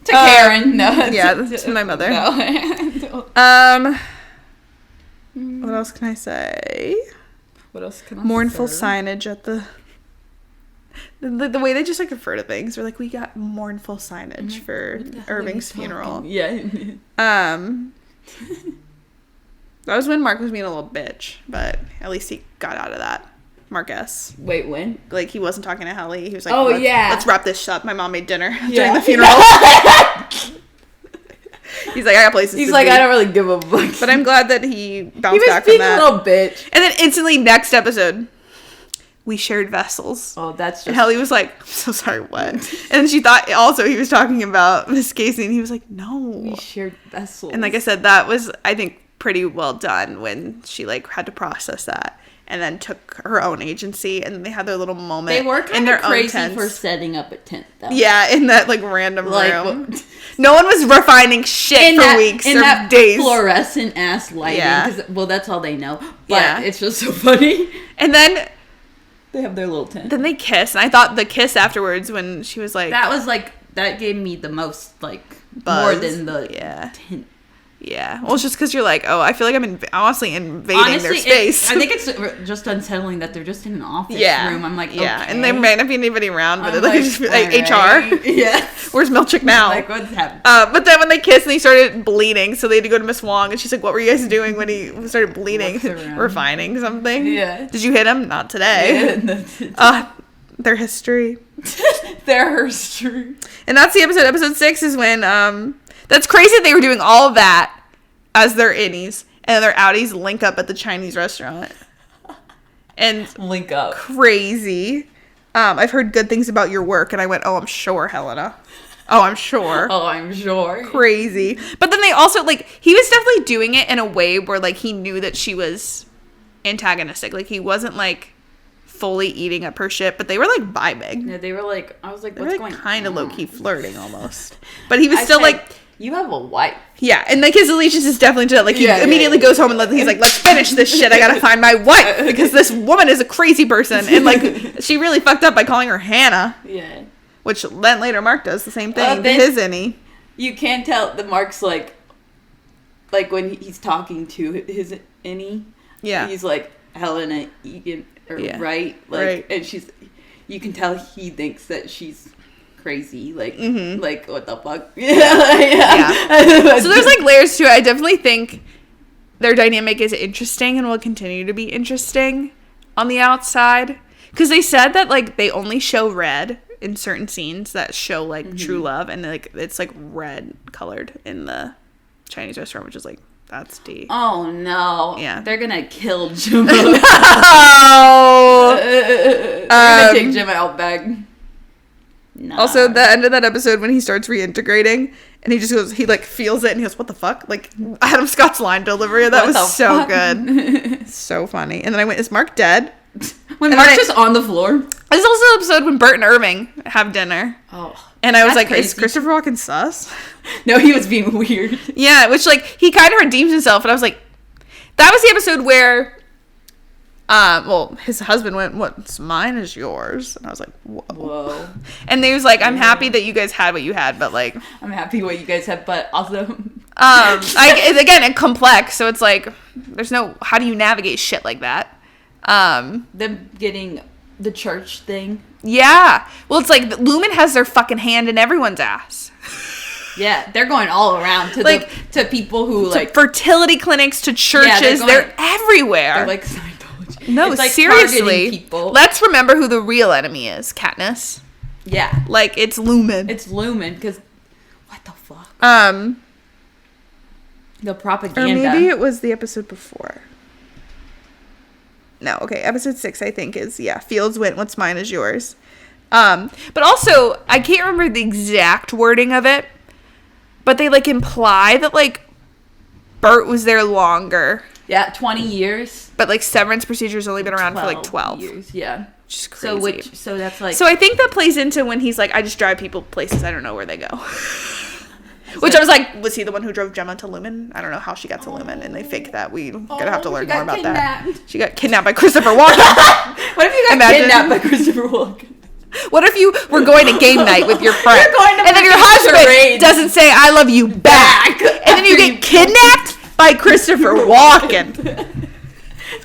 To Karen, no. Yeah, to my mother. No. What else can I say? What else can I Mournful say? signage at the way they just like refer to things. We're like, we got mournful signage for Irving's funeral. Yeah. That was when Mark was being a little bitch, but at least he got out of that. Mark S. Wait, when? Like, he wasn't talking to Helly. He was like, let's wrap this up. My mom made dinner during the funeral. He's like, I got places to be. I don't really give a fuck. But I'm glad that he bounced back from that. He was being a little bitch. And then instantly, next episode, we shared vessels. Oh, that's just... And Helly was like, I'm so sorry, what? And she thought also he was talking about Miss Casey, and he was like, no. We shared vessels. And like I said, that was, I think, pretty well done when she, like, had to process that. And then took her own agency, and they had their little moment. They were kind of crazy for setting up a tent, though. Yeah, in that like random room. No one was refining shit for weeks or that days. Fluorescent ass lighting. Yeah. Well, that's all they know. But it's just so funny. And then they have their little tent. Then they kiss, and I thought the kiss afterwards when she was like, that gave me the most like buzz. More than the tent. Yeah. Well, it's just because you're like, oh, I feel like I'm honestly invading their space. I think it's just unsettling that they're just in an office room. I'm like, okay. And there might not be anybody around, but like just like right. HR. Yes. Where's Milchick now? Like, what's happening? But then when they kissed and he started bleeding, so they had to go to Miss Wong, and she's like, what were you guys doing when he started bleeding? Refining something? Yeah. Did you hit him? Not today. Yeah, their history. Their history. And that's the episode. Episode 6 is when, that's crazy that they were doing all of that as their innies, and their outies link up at the Chinese restaurant. And link up. Crazy. I've heard good things about your work, and I went, oh, I'm sure, Helena. Oh, I'm sure. Oh, I'm sure. Crazy. But then they also, like, he was definitely doing it in a way where, like, he knew that she was antagonistic. Like, he wasn't, like, fully eating up her shit, but they were, like, vibing. Yeah, they were, like, I was like, what's going on? Kind of low-key flirting, almost. But he was still, like... You have a wife. Yeah, and, like, his allegiance is definitely to that. Like, he immediately goes home and he's like, let's finish this shit. I gotta find my wife, because this woman is a crazy person. And, like, she really fucked up by calling her Hannah. Yeah. Which then later Mark does the same thing to his innie. You can't tell that Mark's like when he's talking to his innie. Yeah. He's like, Helena Egan, right? Like, right. And you can tell he thinks that she's crazy. Like, like, what the fuck? Yeah. So there's, like, layers to it. I definitely think their dynamic is interesting and will continue to be interesting on the outside. Because they said that, like, they only show red in certain scenes that show, like, true love, and, like, it's, like, red colored in the Chinese restaurant, which is, like, that's deep. Oh, no. Yeah. They're gonna kill Gemma. No! They're gonna take Gemma out back. Nah. Also, the end of that episode when he starts reintegrating and he just goes, he like feels it and he goes, what the fuck? Like Adam Scott's line delivery, that was so good. So funny. And then I went, is Mark dead? When Mark's just on the floor. There's also an episode when Bert and Irving have dinner. Oh. And I was like, crazy. is Christopher Walken sus? No, he was being weird. Yeah, which like, he kind of redeems himself. And I was like, that was the episode where his husband went, what's mine is yours. And I was like, whoa. And he was like, I'm happy that you guys had what you had, but like, I'm happy what you guys had, but also again, complex, so it's like there's no, how do you navigate shit like that? Them getting the church thing. Yeah. Well, it's like Lumen has their fucking hand in everyone's ass. Yeah, they're going all around to like to people who like fertility clinics, to churches, they're everywhere. They're like Scientology. No, it's like seriously. People. Let's remember who the real enemy is, Katniss. Yeah. Like, it's Lumen. It's Lumen, because what the fuck? The propaganda. Or maybe it was the episode before. No, okay, episode 6, I think, is, Fields went, what's mine is yours. But also, I can't remember the exact wording of it, but they, like, imply that, like, Bert was there longer. Yeah, 20 years. But, like, severance procedure's only been around for, like, 12 years. Yeah. Which is crazy. So that's, like... So I think that plays into when he's like, I just drive people places I don't know where they go. Which I was like, was he the one who drove Gemma to Lumen? I don't know how she got to Lumen, and they fake that. We're gonna have to learn more about that. She got kidnapped by Christopher Walken. What if you got kidnapped by Christopher Walken? What if you were going to game night with your friend, You're going to and then your husband doesn't say "I love you" back, and then you get kidnapped by Christopher Walken?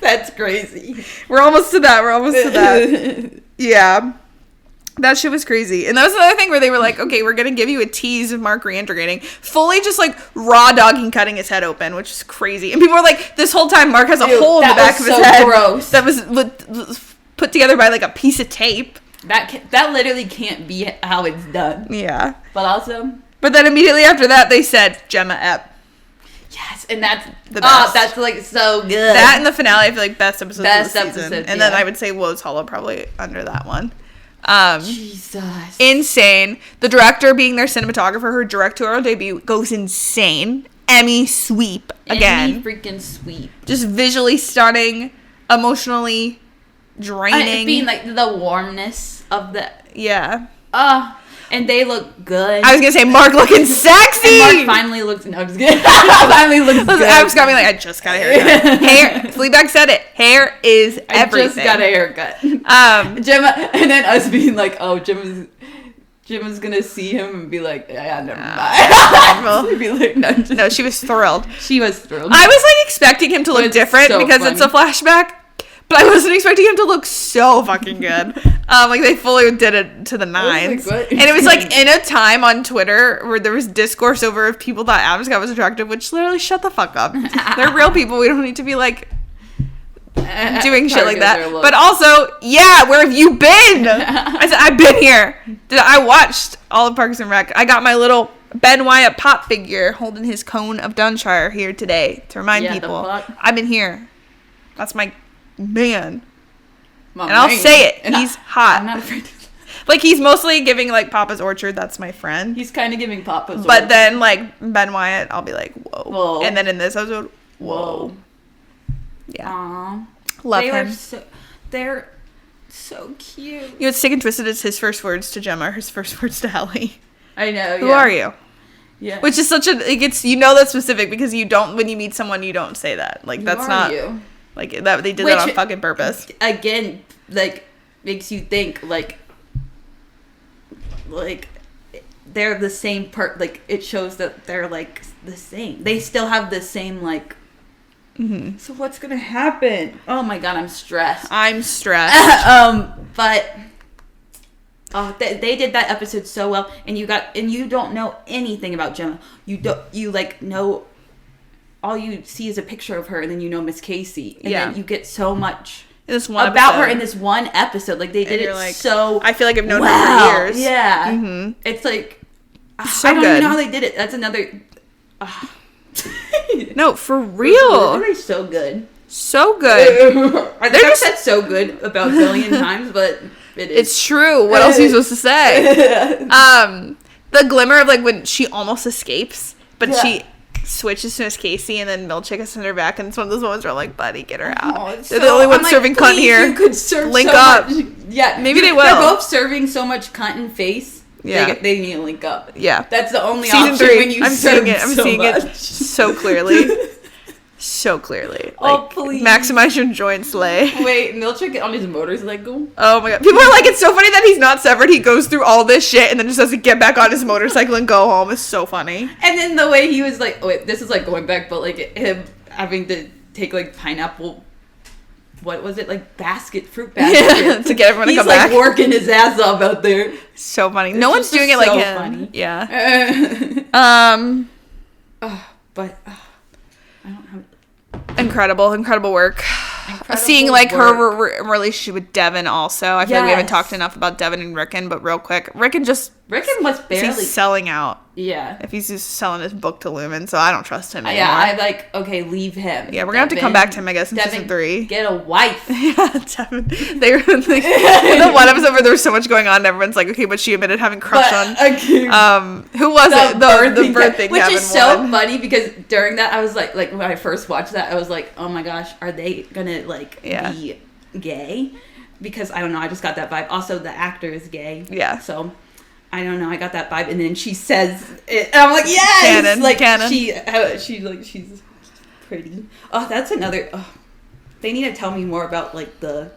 That's crazy. We're almost to that. Yeah. That shit was crazy. And that was another thing where they were like, okay, we're going to give you a tease of Mark reintegrating. Fully just like raw dogging cutting his head open, which is crazy. And people were like, this whole time Mark has a hole in the back of his head. Gross. That was put together by like a piece of tape. That literally can't be how it's done. Yeah. But then immediately after that, they said Gemma Ep. Yes, and that's the best. That's like so good. That and the finale, I feel like best episodes of the season. And then yeah. I would say Woes Hollow probably under that one. Jesus. Insane. The director being their cinematographer, her directorial debut goes insane. Emmy sweep again. Emmy freaking sweep. Just visually stunning, emotionally draining. Being like the warmness of the and they look good. I was gonna say Mark looking sexy. And Mark finally looks. No, I'm just kidding. Finally looks good. I was coming like I just got a haircut. Hair. Fleabag said it. Hair is everything. I just got a haircut. Gemma, and then us being like, oh, Gemma's gonna see him and be like, yeah, never mind. Be like, no, she was thrilled. She was thrilled. I was like expecting him to look different because it's a flashback. But I wasn't expecting him to look so fucking good. Like they fully did it to the nines. And it was like in a time on Twitter where there was discourse over if people thought Adam Scott was attractive, which literally shut the fuck up. They're real people. We don't need to be like doing shit like that. But also, where have you been? I said, I've been here. I watched all of Parks and Rec. I got my little Ben Wyatt pop figure holding his cone of Dunshire here today to remind people I've been here. That's my man. I'll say it. He's hot. I'm not afraid to. Like, he's mostly giving, like, Papa's Orchard. That's my friend. He's kind of giving Papa's Orchard. But then, like, Ben Wyatt, I'll be like, whoa. And then in this episode, whoa. Yeah. Aww. Love him. They're so cute. You know what's sick and twisted is his first words to Gemma, his first words to Helly. I know, Who are you? Yeah. Which is such a, that's specific because you don't, when you meet someone, you don't say that. Like, that's not. You? Like, that they did that on fucking purpose. Again, like, makes you think, like, they're the same part. Like, it shows that they're, like, the same. They still have the same, like, so what's gonna happen? Oh, my God, I'm stressed. But, they did that episode so well, and you don't know anything about Gemma. Know all you see is a picture of her, and then you know Miss Casey, and then you get so much about her in this one episode. Like they did it like, so. I feel like I've known her for years. Yeah, it's like so I don't even know how they did it. That's another. No, for real. They're so good. So good. I think I've said so good about a billion times, but It is. It's true. What else are you supposed to say? The glimmer of like when she almost escapes, but she switches to Miss Casey, and then Milchick has sent her back, and it's one of those moments where I'm like, buddy, get her out. They're the only ones serving cunt here. You could serve link so up. Much. Yeah, maybe they will. They're both serving so much cunt in face. Yeah, they need to link up. Yeah, that's the only season option 3. when you I'm serve seeing it. I'm so seeing much. it so clearly. So clearly. Oh, please. Maximize your joint slay. Wait, Milchick on his motorcycle? Oh my god. People are like, it's so funny that he's not severed. He goes through all this shit and then just has to get back on his motorcycle and go home. It's so funny. And then the way he was like, oh wait, this is like going back, but like him having to take like pineapple, what was it, like fruit basket. Yeah, to get everyone to come back. He's like working his ass off out there. So funny. No one's doing it like him. Funny. Yeah. But I don't have... Incredible work. Seeing like her relationship with Devin also. I feel like we haven't talked enough about Devin and Rickon, but real quick, Rickon was barely selling out. Yeah. If he's just selling his book to Lumen, so I don't trust him anymore. Yeah, I'm like, okay, leave him. Yeah, we're gonna have to come back to him, I guess, in season 3. Get a wife. Yeah, Devin. They were like, the one episode where there was so much going on, and everyone's like, okay, but she admitted having crush on who was it? The birthing which cabin is so one. funny because during that I was like when I first watched that, I was like, oh my gosh, are they gonna be gay? Because I don't know, I just got that vibe. Also, the actor is gay. Yeah. So I don't know, I got that vibe, and then she says it, and I'm like, yes, canon. She's pretty. Oh, that's another. Oh, they need to tell me more about like there's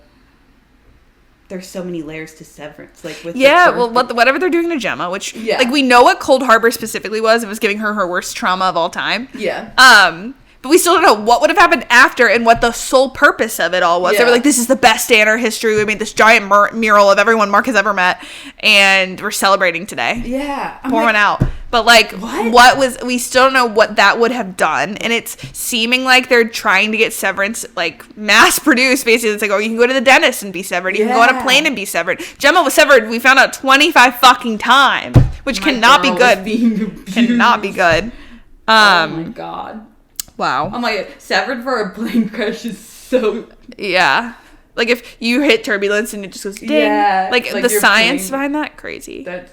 so many layers to Severance, like with whatever they're doing to Gemma, which like we know what Cold Harbor specifically was. It was giving her worst trauma of all time. Yeah. But we still don't know what would have happened after and what the sole purpose of it all was. Yeah. They were like, this is the best day in our history. We made this giant mural of everyone Mark has ever met, and we're celebrating today. Yeah. Pour one out. But, like, we still don't know what that would have done. And it's seeming like they're trying to get Severance, like, mass-produced. Basically, it's like, oh, you can go to the dentist and be severed. You can go on a plane and be severed. Gemma was severed, we found out, 25 fucking times, which cannot be good. Cannot be good. Oh, my God. Wow. I'm like, severed for a plane crash is so... Yeah. Like, if you hit turbulence and it just goes ding. Yeah. Like the science behind that, crazy. That's...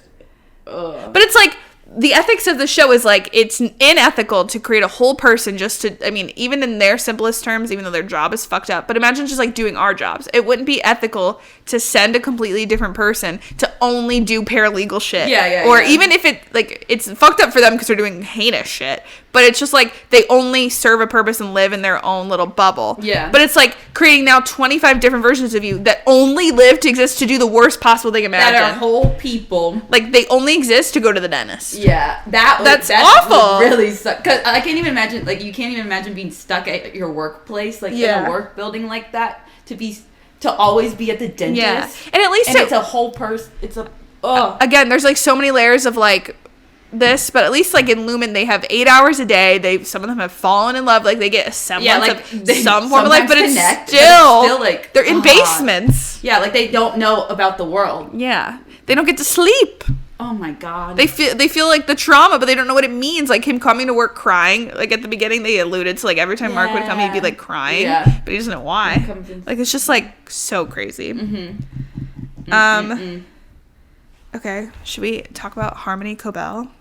But it's like, the ethics of the show is like, it's unethical to create a whole person just to, I mean, even in their simplest terms, even though their job is fucked up, but imagine just like doing our jobs. It wouldn't be ethical to send a completely different person to only do paralegal shit. Or even if it's fucked up for them because they're doing heinous shit, but it's just like they only serve a purpose and live in their own little bubble. Yeah. But it's like creating now 25 different versions of you that only live to exist to do the worst possible thing imagine. That are whole people. Like they only exist to go to the dentist. Yeah, that's awful. Would really suck. Cause I can't even imagine. Like, you can't even imagine being stuck at your workplace, like in a work building like that, to always be at the dentist. Yeah, and at least it's a whole person. It's a again. There's like so many layers of like this, but at least like in Lumen, they have 8 hours a day. Some of them have fallen in love. Like they get a semblance of some form of life, but it's still like they're in basements. Yeah, like they don't know about the world. Yeah, they don't get to sleep. Oh my God. They feel like the trauma, but they don't know what it means. Like him coming to work crying. Like at the beginning, they alluded to like every time Mark would come, he'd be like crying. Yeah. But he doesn't know why. Like it's just like so crazy. Okay, should we talk about Harmony Cobell?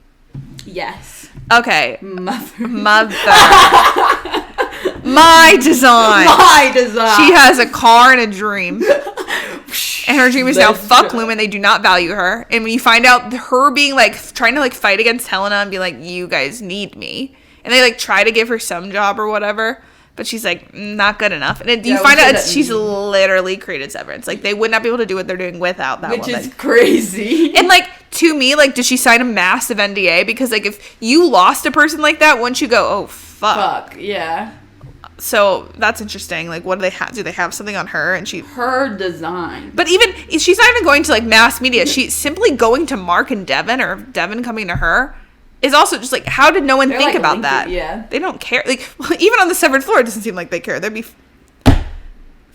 Yes. Okay. Mother. My design. She has a car and a dream. And her dream is now fuck Lumen. They do not value her. And when you find out her being like trying to like fight against Helena and be like, you guys need me. And they like try to give her some job or whatever. But she's like, not good enough. And you find out she's literally created Severance. Like they would not be able to do what they're doing without that woman. Which is crazy. And like to me, like did she sign a massive NDA? Because like if you lost a person like that, wouldn't you go, oh fuck. Yeah. So that's interesting. Like, what do they have? Do they have something on her? And her design. But even she's not even going to like mass media. She's simply going to Mark and Devin, or Devin coming to her, is also just like, how did no one think about that? Yeah, they don't care. Like, even on the severed floor, it doesn't seem like they care. They'd be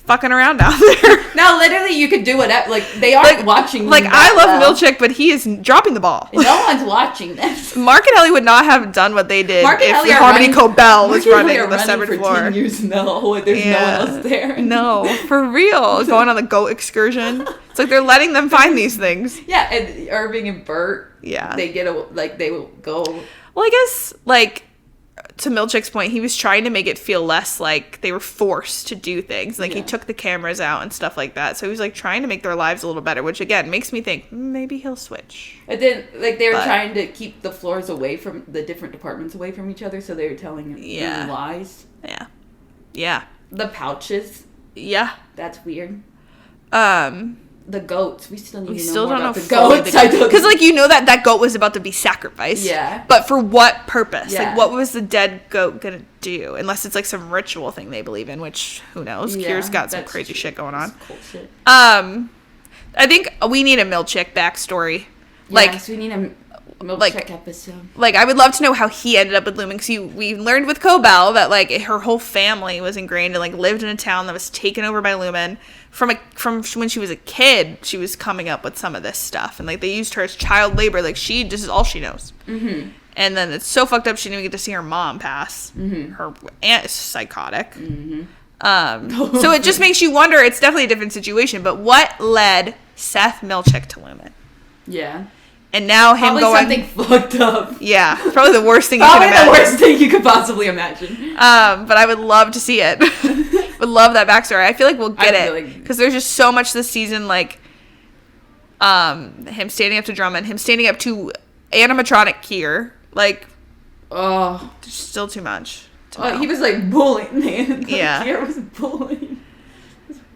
fucking around out there. Now, literally, you could do whatever. Like, they aren't watching. Like, I love Milchick, but he is dropping the ball. No one's watching this. Mark and Helly would not have done what they did Mark and Helly if are Harmony running, Cobell was running the severed for floor. 10 years now. There's no one else there. No, for real. Going on the goat excursion. It's like they're letting them find these things. Yeah, and Irving and Bert. Yeah. They they will go. Well, I guess, like, to Milchick's point, he was trying to make it feel less like they were forced to do things. Like, he took the cameras out and stuff like that. So he was, like, trying to make their lives a little better, which, again, makes me think maybe he'll switch. And then, like, they were trying to keep the floors away from the different departments away from each other, so they were telling him lies. Yeah. Yeah. The pouches. Yeah. That's weird. The goats. We still need to know more about the goats. Because, like, you know that goat was about to be sacrificed. Yeah. But for what purpose? Yeah. Like, what was the dead goat going to do? Unless it's, like, some ritual thing they believe in, which, who knows? Yeah, KIER's got some crazy shit going on. That's cool shit. I think we need a Milchick backstory. Yes, we need a Milchick episode. Like, I would love to know how he ended up with Lumen. Because we learned with Cobell that, like, her whole family was ingrained and, like, lived in a town that was taken over by Lumen. From when she was a kid, she was coming up with some of this stuff. And, like, they used her as child labor. Like, this is all she knows. Mm-hmm. And then it's so fucked up she didn't even get to see her mom pass. Mm-hmm. Her aunt is psychotic. Mm-hmm. So it just makes you wonder. It's definitely a different situation. But what led Seth Milchick to Lumen? Yeah. And now him something fucked up. Yeah, probably the worst thing you can imagine. Probably the worst thing you could possibly imagine. But I would love to see it. Would love that backstory. I feel like we'll get it. Because there's just so much this season, like, him standing up to Drummond, him standing up to animatronic KIER. Like, still too much. He was, like, bullying, man. Yeah. KIER was bullying.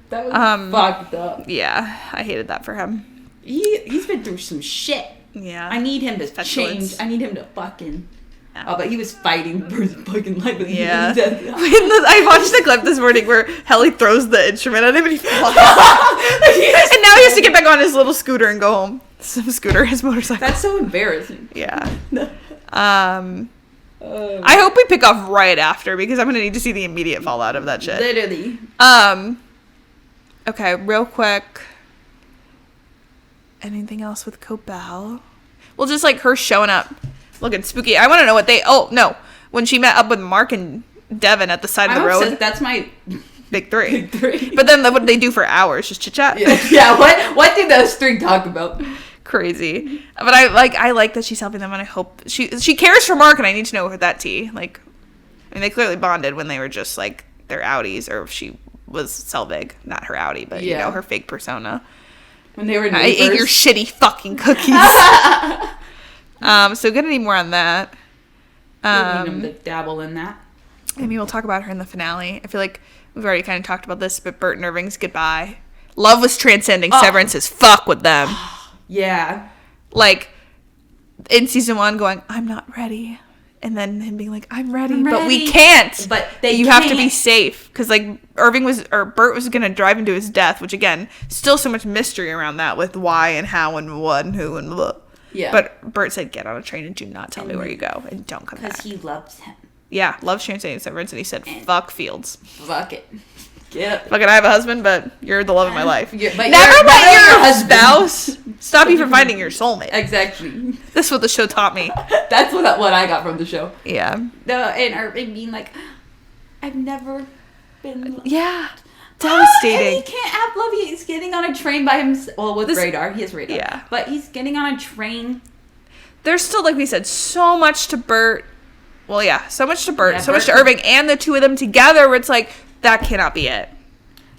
That was fucked up. Yeah, I hated that for him. He's been through some shit. Yeah. I need him to change. I need him to fucking... Yeah. Oh, but he was fighting for his fucking life. Yeah. I watched the clip this morning where Helly throws the instrument at him and he flies. And now he has to get back on his little scooter and go home. His motorcycle. That's so embarrassing. Yeah. I hope we pick off right after because I'm going to need to see the immediate fallout of that shit. Literally. Okay, real quick. Anything else with Cobell? Well, just like her showing up looking spooky. I want to know what when she met up with Mark and Devin at the side of the road. That's my big three. But then what did they do for hours? Just chit chat? Yeah, what did those three talk about? Crazy. But I like that she's helping them and I hope she cares for Mark and I need to know that tea. Like, I mean, they clearly bonded when they were just like their outies or if she was Selvig, not her outie, but you know, her fake persona. When they were neighbors. I ate your shitty fucking cookies. So gonna need more on that. We need them to dabble in that. Maybe we'll talk about her in the finale. I feel like we've already kind of talked about this, but Bert and Irving's goodbye. Love was transcending severance as fuck with them. Yeah. Like, in season 1 going, I'm not ready. And then him being like, I'm ready. But we can't. But you have to be safe. Because, like, Bert was going to drive him to his death, which, again, still so much mystery around that with why and how and what and who and blah. Yeah. But Bert said, get on a train and do not tell me where you go. And don't come back. Because he loves him. Yeah, loves transcending severance. And he said, fuck Fields. Fuck it. Get Fuck it, I have a husband, but you're the love of my life. Never let your spouse stop you from finding your soulmate. Exactly. That's what the show taught me. That's what I got from the show. Yeah. And Irving being like, I've never been... Yeah. Devastating. And he can't have love. He's getting on a train by himself. Well, with radar. He has radar. Yeah. But he's getting on a train. There's still, like we said, so much to Bert. Well, yeah. So much to Bert. Yeah, so much to Irving. And the two of them together where it's like, that cannot be it.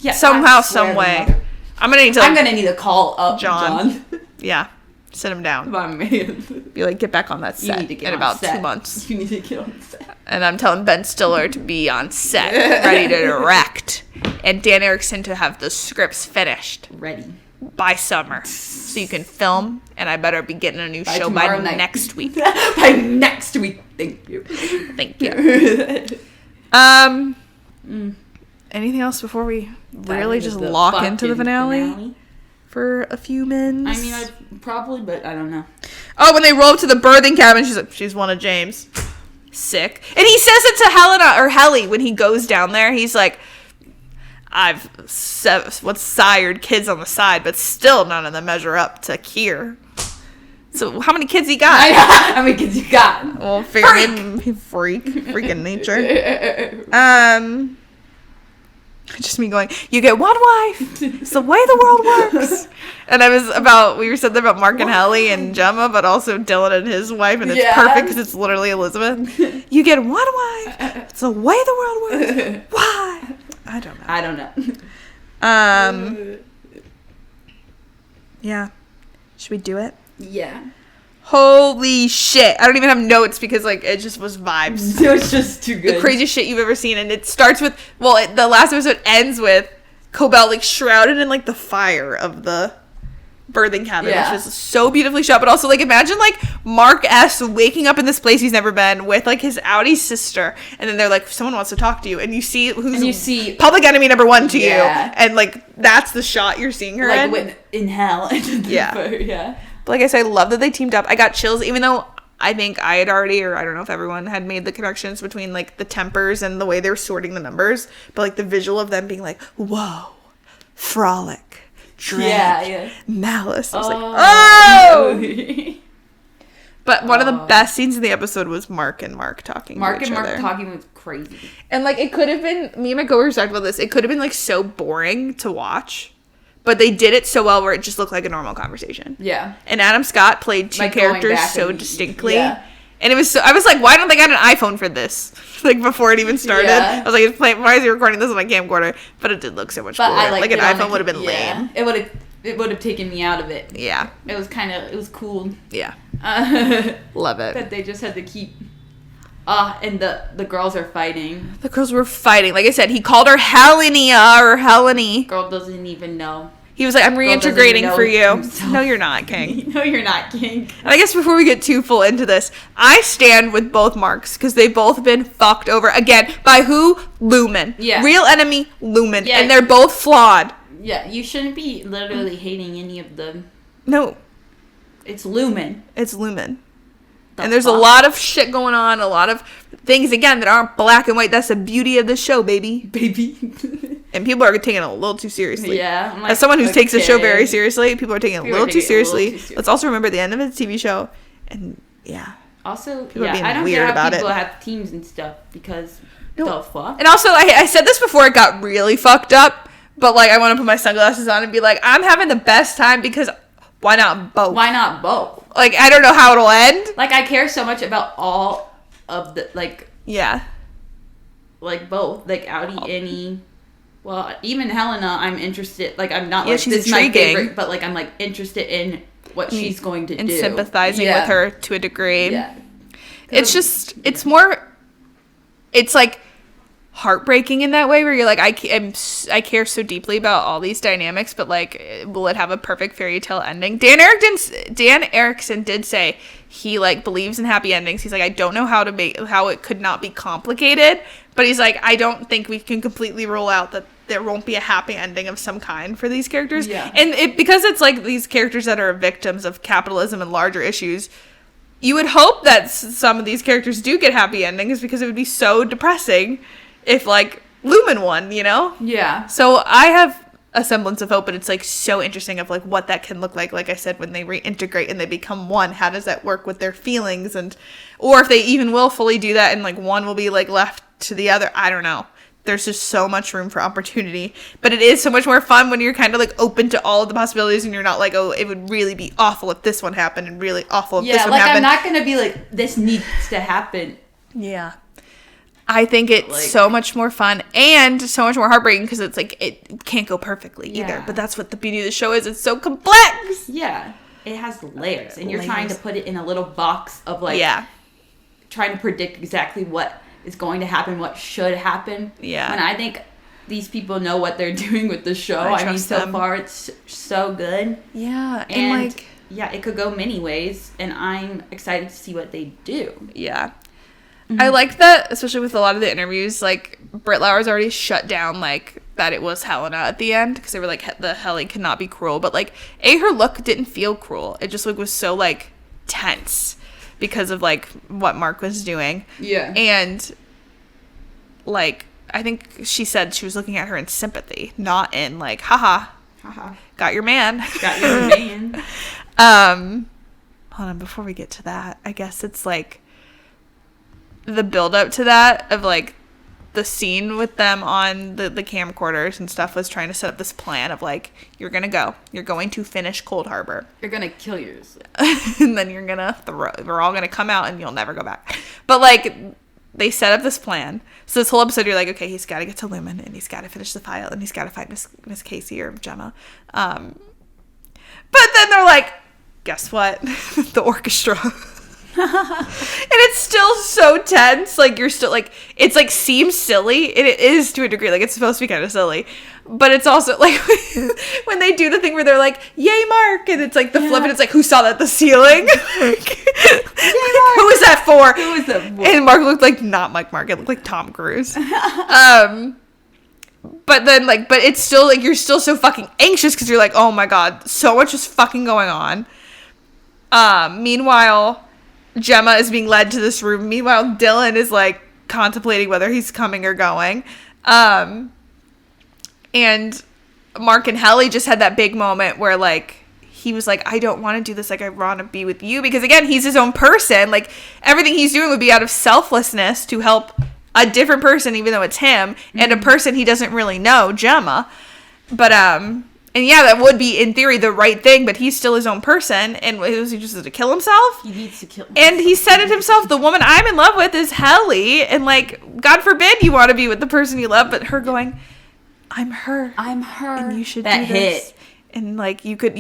Yeah. Somehow, some way. I'm going to need to call up John. Yeah. Sit him down. My man. Be like, get back on that set in about 2 months. You need to get on set. And I'm telling Ben Stiller to be on set, ready to direct. And Dan Erickson to have the scripts finished. Ready. By summer. So you can film, and I better be getting a new show by next week. By next week. Thank you. Thank you. Anything else before we really just lock into the finale? For a few minutes. I mean, probably, but I don't know. Oh, when they roll up to the birthing cabin, she's like, she's one of James. Sick. And he says it to Helena or Helly when he goes down there. He's like, I've sired kids on the side, but still none of them measure up to KIER. So how many kids he got? How many kids you got? Well, freaking nature. Just me going, you get one wife. It's the way the world works. And we were said that about Mark and Helly and Gemma, but also Dylan and his wife, and it's perfect because it's literally Elizabeth. You get one wife. It's the way the world works. Why? I don't know. Yeah. Should we do it? Yeah. Holy shit. I don't even have notes because, like, it just was vibes. It was just too good. The craziest shit you've ever seen. And it starts with, the last episode ends with Cobalt, like, shrouded in, like, the fire of the birthing cabin, which was so beautifully shot. But also, like, imagine, like, Mark S. waking up in this place he's never been with, like, his outie sister. And then they're like, someone wants to talk to you. And you see public enemy number 1 to you. And, like, that's the shot you're seeing her in. Like, in hell. Yeah. But like I said, I love that they teamed up. I got chills, even though I think I had already, or I don't know if everyone had made the connections between, like, the tempers and the way they were sorting the numbers. But, like, the visual of them being like, whoa, frolic, dread, malice. I was like, oh! But one of the best scenes in the episode was Mark and Mark talking to each other. Talking was crazy. And, like, it could have been, me and my coworkers talked about this, it could have been, like, so boring to watch. But they did it so well where it just looked like a normal conversation. Yeah. And Adam Scott played two characters so distinctly. Yeah. And it was I was like, why don't they got an iPhone for this? Like, before it even started. Yeah. I was like, why is he recording this on my camcorder? But it did look so much cooler. Like, an iPhone would have been lame. It would have taken me out of it. Yeah. It was cool. Yeah. Love it. That they just had to keep... and the girls are fighting. The girls were fighting. Like I said, he called her Helena or Heleny. Girl doesn't even know. He was like, I'm reintegrating for you. Himself. No, you're not, King. No, you're not, King. And I guess before we get too full into this, I stand with both Marks because they've both been fucked over. Again, by who? Lumen. Yeah. Real enemy, Lumen. Yeah. And they're both flawed. Yeah, you shouldn't be literally hating any of them. No. It's Lumen. It's Lumen. And there's a lot of shit going on, a lot of things, again, that aren't black and white. That's the beauty of the show, baby. And people are taking it a little too seriously. Yeah. Like, as someone who takes the show very seriously, people are taking it a little too seriously. Let's also remember the end of it's a TV show. And, yeah. Also, people are being I don't weird get how people have teams and stuff because the fuck? And also, I said this before it got really fucked up, but, like, I want to put my sunglasses on and be like, I'm having the best time because why not both? Why not both? Like, I don't know how it'll end. Like, I care so much about all of the, like... Yeah. Like, both. Like, outie, innie. Well, even Helena, I'm interested... Like, I'm not, like, she's this intriguing. Is my favorite, but, like, I'm, like, interested in what she's going to do. And sympathizing with her to a degree. Yeah. It's just... It's more... It's, like... heartbreaking in that way where you're like, I care so deeply about all these dynamics, but, like, will it have a perfect fairy tale ending? Dan Erickson did say he, like, believes in happy endings. He's like, I don't know how it could not be complicated, but he's like, I don't think we can completely rule out that there won't be a happy ending of some kind for these characters. Yeah. And because it's like these characters that are victims of capitalism and larger issues, you would hope that some of these characters do get happy endings because it would be so depressing if, like, Lumen won, you know? Yeah. So I have a semblance of hope, but it's, like, so interesting of, like, what that can look like. Like I said, when they reintegrate and they become one, how does that work with their feelings? Or if they even will fully do that and, like, one will be, like, left to the other. I don't know. There's just so much room for opportunity. But it is so much more fun when you're kind of, like, open to all of the possibilities and you're not like, oh, it would really be awful if this one happened and really awful if this one happened. Yeah, like, I'm not going to be like, this needs to happen. Yeah. I think it's, like, so much more fun and so much more heartbreaking because it's like it can't go perfectly either. But that's what the beauty of the show is. It's so complex. Yeah. It has layers. And you're trying to put it in a little box of, like, trying to predict exactly what is going to happen, what should happen. Yeah. And I think these people know what they're doing with the show. I mean, so far it's so good. Yeah. And like... Yeah, it could go many ways. And I'm excited to see what they do. Yeah. I like that, especially with a lot of the interviews, like, Britt Lauer's already shut down, like, that it was Helena at the end, because they were like, the Helly cannot be cruel, but, like, her look didn't feel cruel. It just, like, was so, like, tense because of, like, what Mark was doing. Yeah. And, like, I think she said she was looking at her in sympathy, not in like, haha, got your man. Got your man. Hold on, before we get to that, I guess it's like the build up to that of like the scene with them on the camcorders and stuff was trying to set up this plan of like, you're going to finish Cold Harbor. You're going to kill yourself. And then we're all going to come out and you'll never go back. But like, they set up this plan. So this whole episode, you're like, okay, he's got to get to Lumen and he's got to finish the file and he's got to find Miss Casey or Gemma. But then they're like, guess what? The orchestra. And it's still so tense. Like, you're still like, it's like seems silly. It is to a degree. Like, it's supposed to be kind of silly. But it's also like when they do the thing where they're like, yay, Mark. And it's like the flip and it's like, who saw that? The ceiling? Yay, Mark. Who was that for? Who was that for? And Mark looked like not Mike Mark. It looked like Tom Cruise. But then like, but it's still like, you're still so fucking anxious because you're like, oh my God, so much is fucking going on. Meanwhile, Gemma is being led to this room. Meanwhile, Dylan is like contemplating whether he's coming or going. And Mark and Helly just had that big moment where like he was like, I don't want to do this. Like, I want to be with you. Because again, he's his own person. Like, everything he's doing would be out of selflessness to help a different person, even though it's him, and a person he doesn't really know, Gemma. But and yeah, that would be, in theory, the right thing, but he's still his own person, and was he just to kill himself? He needs to kill himself. And he said it himself, the woman I'm in love with is Helly, and, like, God forbid you want to be with the person you love, but her going, I'm her. And you should that do this. Hit. And, like, you could,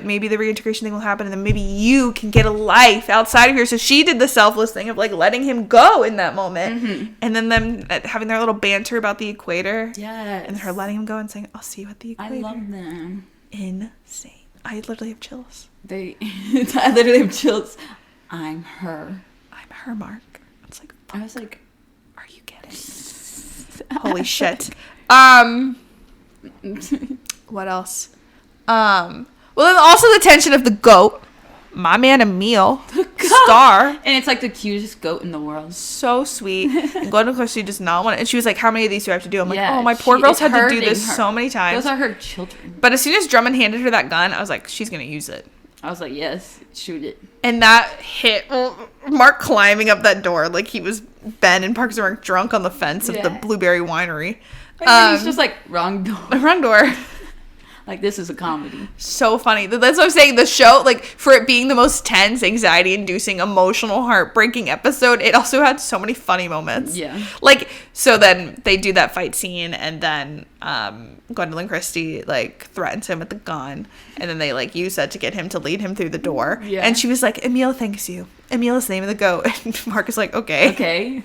maybe the reintegration thing will happen, and then maybe you can get a life outside of here. So she did the selfless thing of, like, letting him go in that moment. Mm-hmm. And then them having their little banter about the equator. Yes. And her letting him go and saying, I'll see you at the equator. I love them. Insane. I literally have chills. I literally have chills. I'm her. I'm her, Mark. It's like, fuck. I was like, are you kidding? Holy shit. What else? Well, then also the tension of the goat, my man Emile, Star, and it's like the cutest goat in the world. So sweet. And Gwen, of course, she does not want it. And she was like, "How many of these do I have to do?" I'm like, Yeah, "Oh, my poor girl's had to do hurting this her. so many times." Those are her children. But as soon as Drummond handed her that gun, I was like, "She's gonna use it." I was like, "Yes, shoot it." And that hit Mark climbing up that door like he was Ben in Parks and Rec drunk on the fence of the Blueberry Winery. He's just like, wrong door. Wrong door. Like, this is a comedy. So funny. That's what I'm saying. The show, like, for it being the most tense, anxiety-inducing, emotional, heartbreaking episode, it also had so many funny moments. Yeah. Like, so then they do that fight scene, and then Gwendolyn Christie, like, threatens him with the gun, and then they, like, use that to get him to lead him through the door. Yeah. And she was like, Emile thanks you. Emile is the name of the goat. And Mark is like, okay. Okay.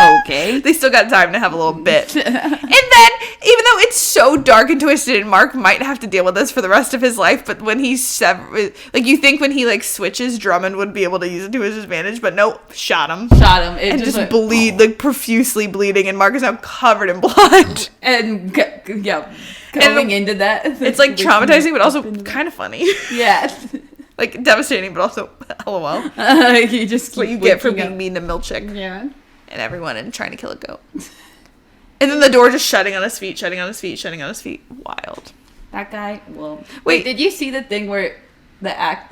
Okay. They still got time to have a little bit. And then, even though it's so dark and twisted, and Mark might have to deal with this for the rest of his life, but when he's like, you think when he like switches, Drummond would be able to use it to his advantage, but nope, shot him. It and just bleed, like profusely bleeding, and Mark is now covered in blood. And going into that, it's like traumatizing, but also kind of funny. Yeah. Like devastating, but also LOL. You just what you get for being mean to Milchick. Yeah. And everyone and trying to kill a goat. And then the door just shutting on his feet. Wild. That guy, well. Wait, did you see the thing where Adam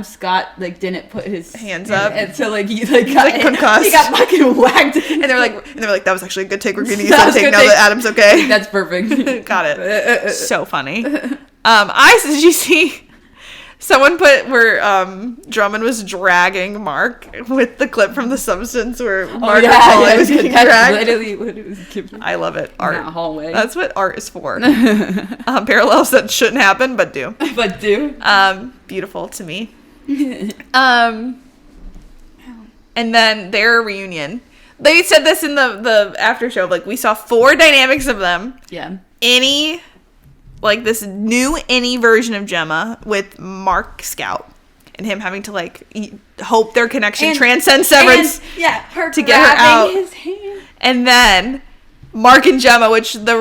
Scott, like, didn't put his hands up? And so, like, he, like, got concussed. He got fucking whacked. And they were like, that was actually a good take. We're going to use that take now that Adam's okay. That's perfect. Got it. So funny. Did you see... Someone put where Drummond was dragging Mark with the clip from The Substance where Margaret Qualley was getting dragged. Literally what it was given. I love it. Art. In that hallway. That's what art is for. Parallels that shouldn't happen, but do. Beautiful to me. And then their reunion. They said this in the after show. Like, we saw 4 dynamics of them. Yeah. Like this new innie version of Gemma with Mark Scout and him having to like hope their connection transcends severance. Her to get her out. His hand. And then Mark and Gemma, which the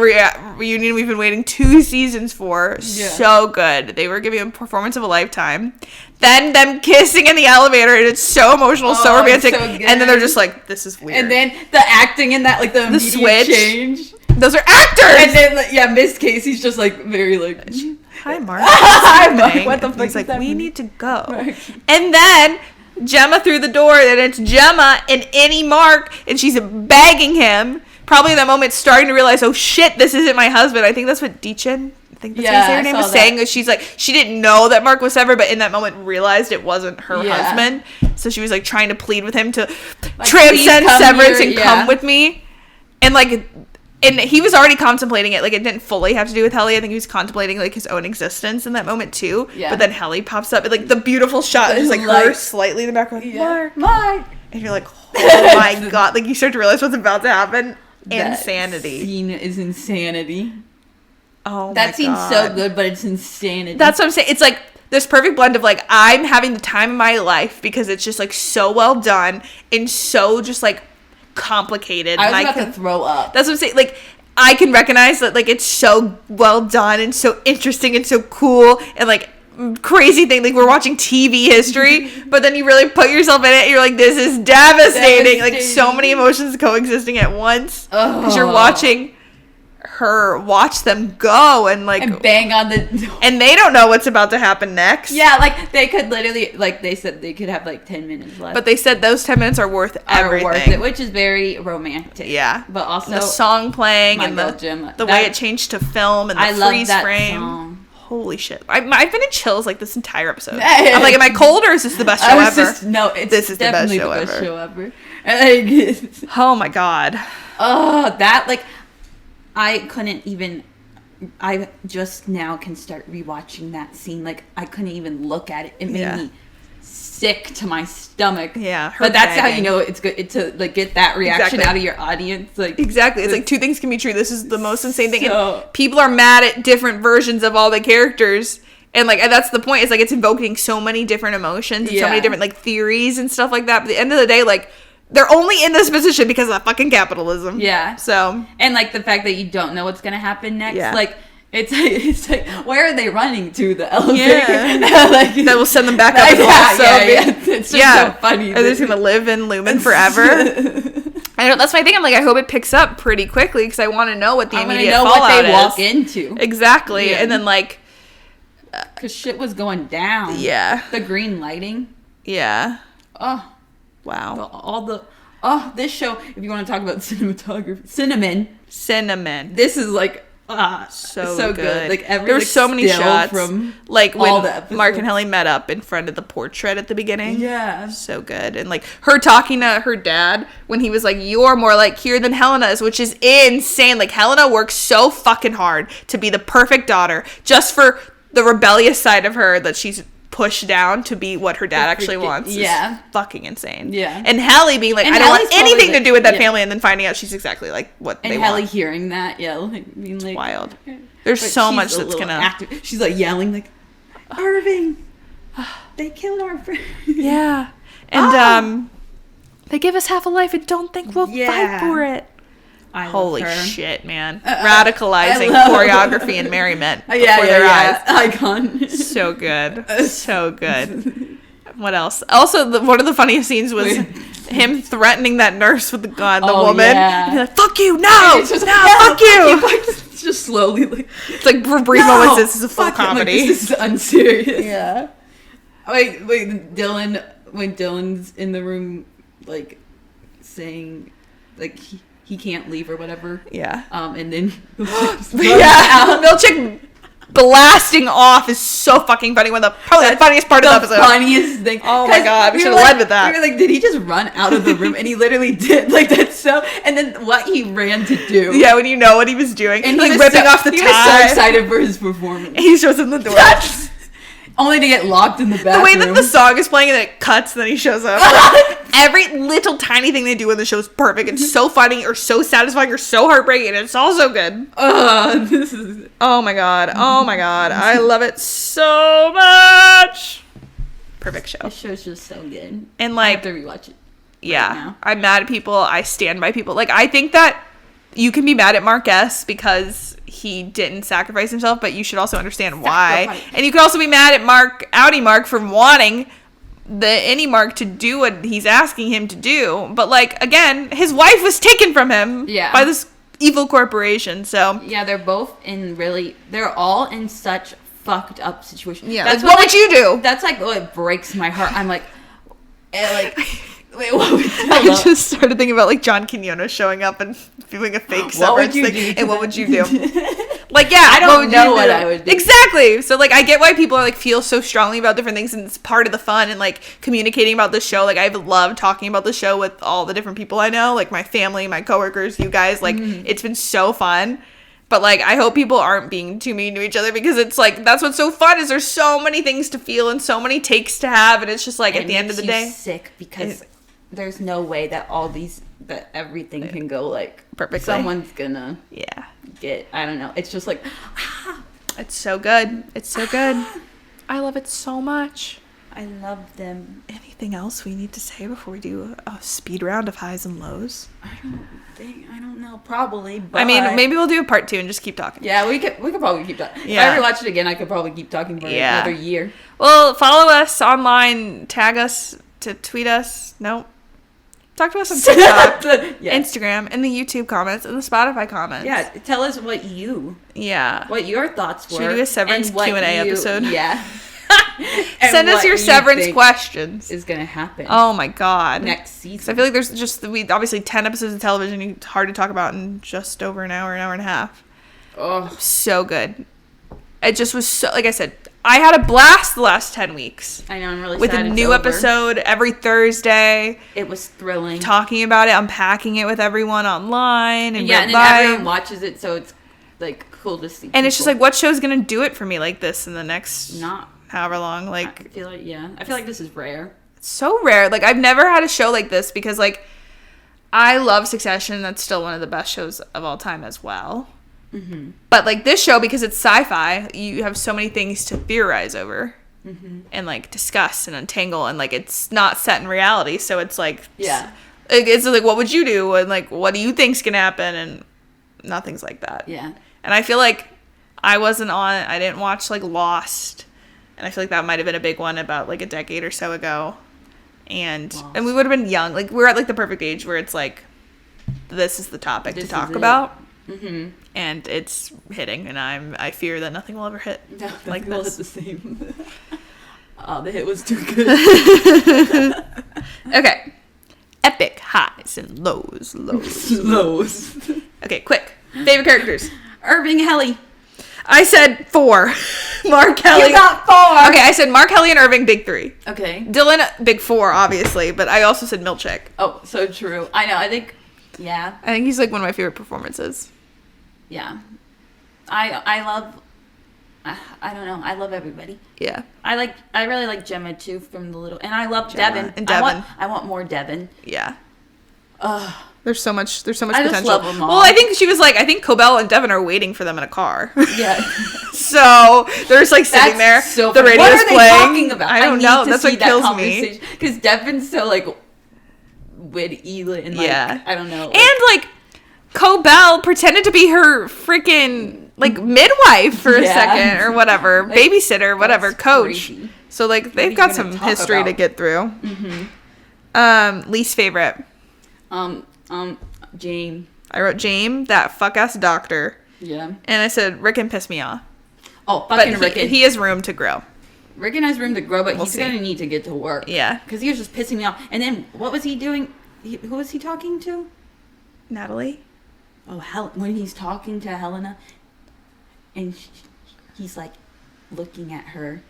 reunion we've been waiting 2 seasons for. Yeah. So good. They were giving a performance of a lifetime. Then them kissing in the elevator, and it's so emotional, so romantic. So and then they're just like, this is weird. And then the acting in that, like the switch change. Those are actors! And then, like, Miss Casey's just like, very like, hi, Mark. Hi, Mark. What the fuck? He's like, we need to go. Mark. And then Gemma through the door, and it's Gemma and Innie Mark, and she's begging him. Probably at that moment starting to realize, oh shit, this isn't my husband. I think that's what Deechin, I think that's what her name was saying. She's like, she didn't know that Mark was severed, but in that moment realized it wasn't her husband. So she was like trying to plead with him to transcend severance and come with me. And like, and he was already contemplating it. Like, it didn't fully have to do with Helly. I think he was contemplating like his own existence in that moment too. Yeah. But then Helly pops up, and like the beautiful shot is like her slightly in the background. Yeah. Mark. And you're like, oh my god! Like you start to realize what's about to happen. Insanity. That scene is insanity. Oh my god. That scene's so good, but it's insanity. That's what I'm saying. It's like this perfect blend of like, I'm having the time of my life because it's just like so well done and so just like complicated. I was about to throw up. That's what I'm saying. Like, I can recognize that like it's so well done and so interesting and so cool and like crazy thing, like we're watching TV history, but then you really put yourself in it and you're like, this is devastating. Like so many emotions coexisting at once because you're watching her watch them go and like and bang on the and they don't know what's about to happen next. Yeah, like they could literally, like they said they could have like 10 minutes left, but they said those 10 minutes are worth everything, which is very romantic. Yeah, but also and the song playing and the way it changed to film and the freeze frame. Song. Holy shit. I've been in chills like this entire episode. I'm like, am I cold or is this the best show ever? This is definitely the best show ever. Oh my god. Oh, that, like, I couldn't even, I just now can start rewatching that scene. Like, I couldn't even look at it. It made me sick to my stomach. Yeah. But that's how you know it's good to like get that reaction out of your audience. Like exactly. It's like two things can be true. This is the most insane thing. And people are mad at different versions of all the characters. And like that's the point. It's like it's invoking so many different emotions and so many different like theories and stuff like that. But at the end of the day, like they're only in this position because of fucking capitalism. Yeah. So and like the fact that you don't know what's gonna happen next. Yeah. Like it's like where are they running to? The elevator? Yeah. Like, that will send them back up. It's just so funny. Are they just gonna live in Lumen forever? I know, that's my thing. I'm like, I hope it picks up pretty quickly because I want to know what the immediate fallout is. What they walk into. Exactly, and then like, because shit was going down. Yeah, the green lighting. Yeah. Oh, wow. This show. If you want to talk about cinematography, cinnamon. This is like. So good. Like there were so many shots from like when Mark and Helly met up in front of the portrait at the beginning. Yeah, so good. And like her talking to her dad when he was like, "You're more like KIER than Helena is," which is insane. Like Helena works so fucking hard to be the perfect daughter, just for the rebellious side of her that she's pushed down to be what her dad actually wants. Yeah, fucking insane. Yeah, and Helly being like, I don't want anything to do with that family, and then finding out she's exactly like what they want. And Helly hearing that, like being like, wild. There's so much that's gonna. She's like yelling like, Irving, they killed our friend. Yeah, and they give us half a life and don't think we'll fight for it. Holy shit, man. Radicalizing choreography and merriment before their eyes. Icon. So good. So good. What else? Also, one of the funniest scenes was him threatening that nurse with the gun, the woman. Yeah. And he's like, fuck you, no, fuck you. It's just slowly like... It's like for brief moments, this is a full comedy. Like, this is unserious. Yeah. Wait, when Dylan's in the room, like, saying, like, he can't leave or whatever. Yeah. And then Milchick blasting off is so fucking funny. Probably the funniest part of the episode. Funniest thing. Oh my god, we should have led with that. We were like, did he just run out of the room? And he literally did. Like that's so. And then what he ran to do. Yeah, when you know what he was doing, and he like ripping off the tie. He was so excited for his performance. And he shows him the door. Only to get locked in the bathroom. The way that the song is playing and then it cuts and then he shows up. Like, every little tiny thing they do in the show is perfect. It's so funny or so satisfying or so heartbreaking and it's all so good. Oh my god. Oh my god. I love it so much. Perfect show. This show's just so good. And like, I have to rewatch it. Yeah. Right now. I'm mad at people. I stand by people. Like I think that you can be mad at Mark S because he didn't sacrifice himself, but you should also understand why. And you could also be mad at Outie Mark for wanting the innie Mark to do what he's asking him to do. But, like, again, his wife was taken from him by this evil corporation, so. Yeah, they're all in such fucked up situations. Yeah, that's what would you do? That's, like, what breaks my heart. I'm like, wait, what would you I just started thinking about, like, John Quinones showing up and doing a fake severance thing. And what would you do? Like, yeah, I don't know what I would do. Exactly. So, like, I get why people are, like, feel so strongly about different things, and it's part of the fun and, like, communicating about the show. Like, I've loved talking about the show with all the different people I know, like, my family, my coworkers, you guys. Like, it's been so fun. But, like, I hope people aren't being too mean to each other, because it's, like, that's what's so fun is there's so many things to feel and so many takes to have, and it's just, like, at the end of the day. Sick because there's no way that that everything can go, like, perfectly. Someone's gonna get, I don't know. It's just like, it's so good. It's so good. I love it so much. I love them. Anything else we need to say before we do a speed round of highs and lows? I don't know. Probably. But I mean, maybe we'll do a part 2 and just keep talking. Yeah, we could probably keep talking. Yeah. If I ever watch it again, I could probably keep talking for another year. Well, follow us online. Tag us to tweet us. No. Talk to us on TikTok, Instagram, and the YouTube comments, and the Spotify comments. Yeah, tell us what your thoughts were. Should we do a severance Q&A episode? Yeah. Send us your severance questions. Is going to happen. Oh my God. Next season. I feel like there's obviously 10 episodes of television. It's hard to talk about in just over an hour and a half. Oh. So good. It just was so, like I said, I had a blast the last 10 weeks. I know, I'm really with sad a new episode every Thursday. It was thrilling. Talking about it, unpacking it with everyone online. And then everyone watches it, so it's, like, cool to see. And it's just like, what show's going to do it for me like this in the next however long? Like, I feel like this is rare. It's so rare. Like, I've never had a show like this because, like, I love Succession. That's still one of the best shows of all time as well. Mm-hmm. But, like, this show, because it's sci-fi, you have so many things to theorize over and, like, discuss and untangle. And, like, it's not set in reality. So it's, like, it's like, what would you do? And, like, what do you think's going to happen? And nothing's like that. Yeah. And I feel like I didn't watch, like, Lost. And I feel like that might have been a big one about, like, a decade or so ago. And we would have been young. Like, we're at, like, the perfect age where it's, like, this is the topic to talk about. Mm-hmm. And it's hitting, and I fear that nothing will ever hit like this. Hit the same. The hit was too good. Okay. Epic highs and lows. Okay, quick. Favorite characters. Irving, Helly. I said 4. Mark, Helly. You got 4. Okay, I said Mark, Helly, and Irving, big 3. Okay. Dylan, big 4, obviously, but I also said Milchick. Oh, so true. I know. I think he's, like, one of my favorite performances. Yeah. I love, I don't know. I love everybody. Yeah. I really like Gemma, too, from the little, and I love Gemma Devin. And Devin. I want more Devin. Yeah. There's so much potential. I just love them all. Well, I think she was like, I think Cobell and Devin are waiting for them in a car. Yeah. So they're just like sitting there. So the radio's what are they playing. Talking about? I don't know. That's what kills me. Because Devin's so like witty and like I don't know. Like, and like Cobell pretended to be her freaking like midwife for a second or whatever, like, babysitter, whatever, coach. Crazy. So like they've got some history to get through. Mm-hmm. Least favorite. James. I wrote James, that fuck ass doctor. Yeah. And I said Rickon pissed me off. Oh, fucking Rickon. He has room to grow. Rickon has room to grow, but he's gonna need to get to work. Yeah. Because he was just pissing me off. And then what was he doing? Who was he talking to? Natalie. Oh, when he's talking to Helena, and he's like looking at her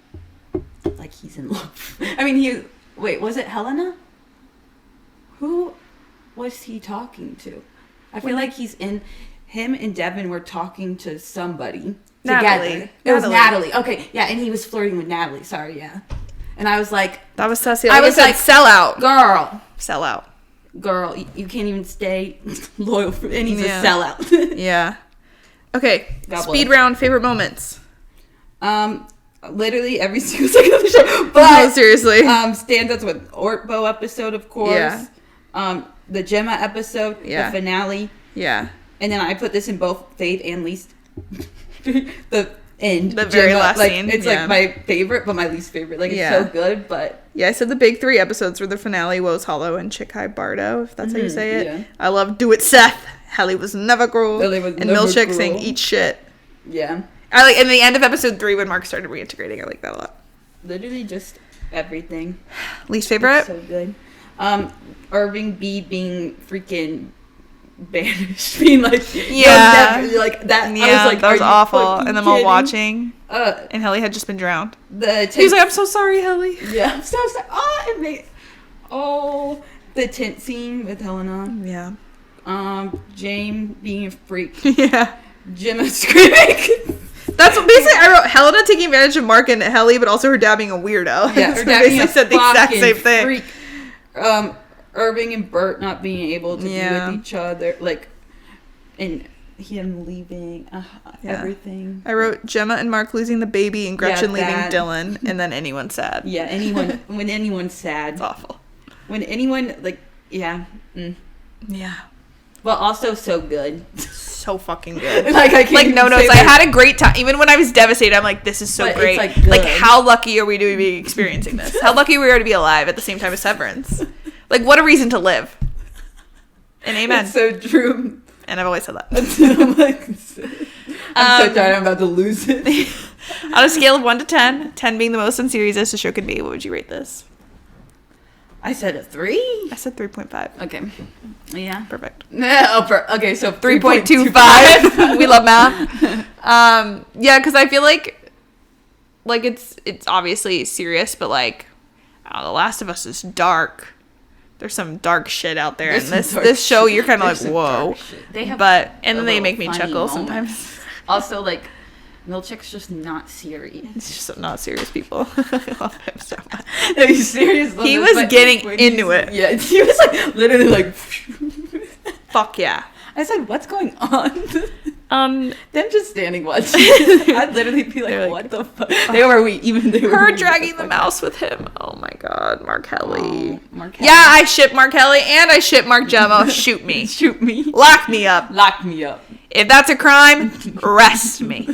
like he's in love. I mean, was it Helena? Who was he talking to? I feel like him and Devin were talking to somebody together. It was Natalie. Okay, yeah, and he was flirting with Natalie. Sorry, yeah. And I was like, that was sassy. I was like, sell out, girl, sell out, girl. You can't even stay loyal for. And he's a sellout. Yeah. Okay. Speed round. Favorite moments. Literally every single second of the show. But no, seriously. Stand-ups with Ortbo episode, of course. Yeah. The Gemma episode, the finale. Yeah. And then I put this in both fave and least. The end. The very last scene. It's like my favorite, but my least favorite. Like, it's so good, but... Yeah, I said the big 3 episodes were the finale, Woes Hollow, and Chikai Bardo, if that's how you say it. Yeah. I love Do It Seth. Helly was never cruel. And Milchick saying eat shit. Yeah. I like in the end of episode 3 when Mark started reintegrating. I like that a lot. Literally just everything. Least favorite? It's so good. Irving B being freaking banished, being like, never, like that. Yeah, I was like, that was awful. And them all kidding? watching. And Helly had just been drowned. He was like, I'm so sorry, Helly. Yeah, I'm so sorry. The tent scene with Helena. Yeah. Jane being a freak. Yeah. Gemma screaming. That's what basically I wrote. Helena taking advantage of Mark and Helly, but also her dad being a weirdo. Yeah, her dad being a said the exact same thing. Freak. Irving and Bert not being able to be with each other, like, and him leaving, everything. I wrote Gemma and Mark losing the baby and Gretchen leaving Dylan, and then anyone sad. Yeah, when anyone's sad. It's awful. When anyone, like, yeah. But also so good. So fucking good. like no notes. I had a great time. Even when I was devastated, I'm like, this is so great. Like, how lucky are we to be experiencing this? How lucky we are to be alive at the same time as Severance. Like, what a reason to live. And amen. It's so true. And I've always said that. I'm so tired. I'm about to lose it. On a scale of 1 to 10, 10 being the most unserious the show could be, what would you rate this? I said a 3. I said 3.5. Okay. Yeah. Perfect. Okay, so 3.25. We love math. Yeah, because I feel like it's obviously serious, but like, The Last of Us is dark. There's some dark shit out there, and this show you're kind of like, whoa. They have, and then they make me chuckle sometimes. Also, like, Milchick's just not serious. It's just not serious people. I love him so much. No, he's serious. He was getting into it. Yeah, he was like literally like. Fuck yeah. I said, what's going on? Them just standing watching. I'd literally be like, what the fuck? Her dragging the mouse with him. Oh my god, Mark Helly. Yeah, I ship Mark Helly and I ship Mark Gemma. Shoot me. Shoot me. Lock me up. Lock me up. If that's a crime, arrest me.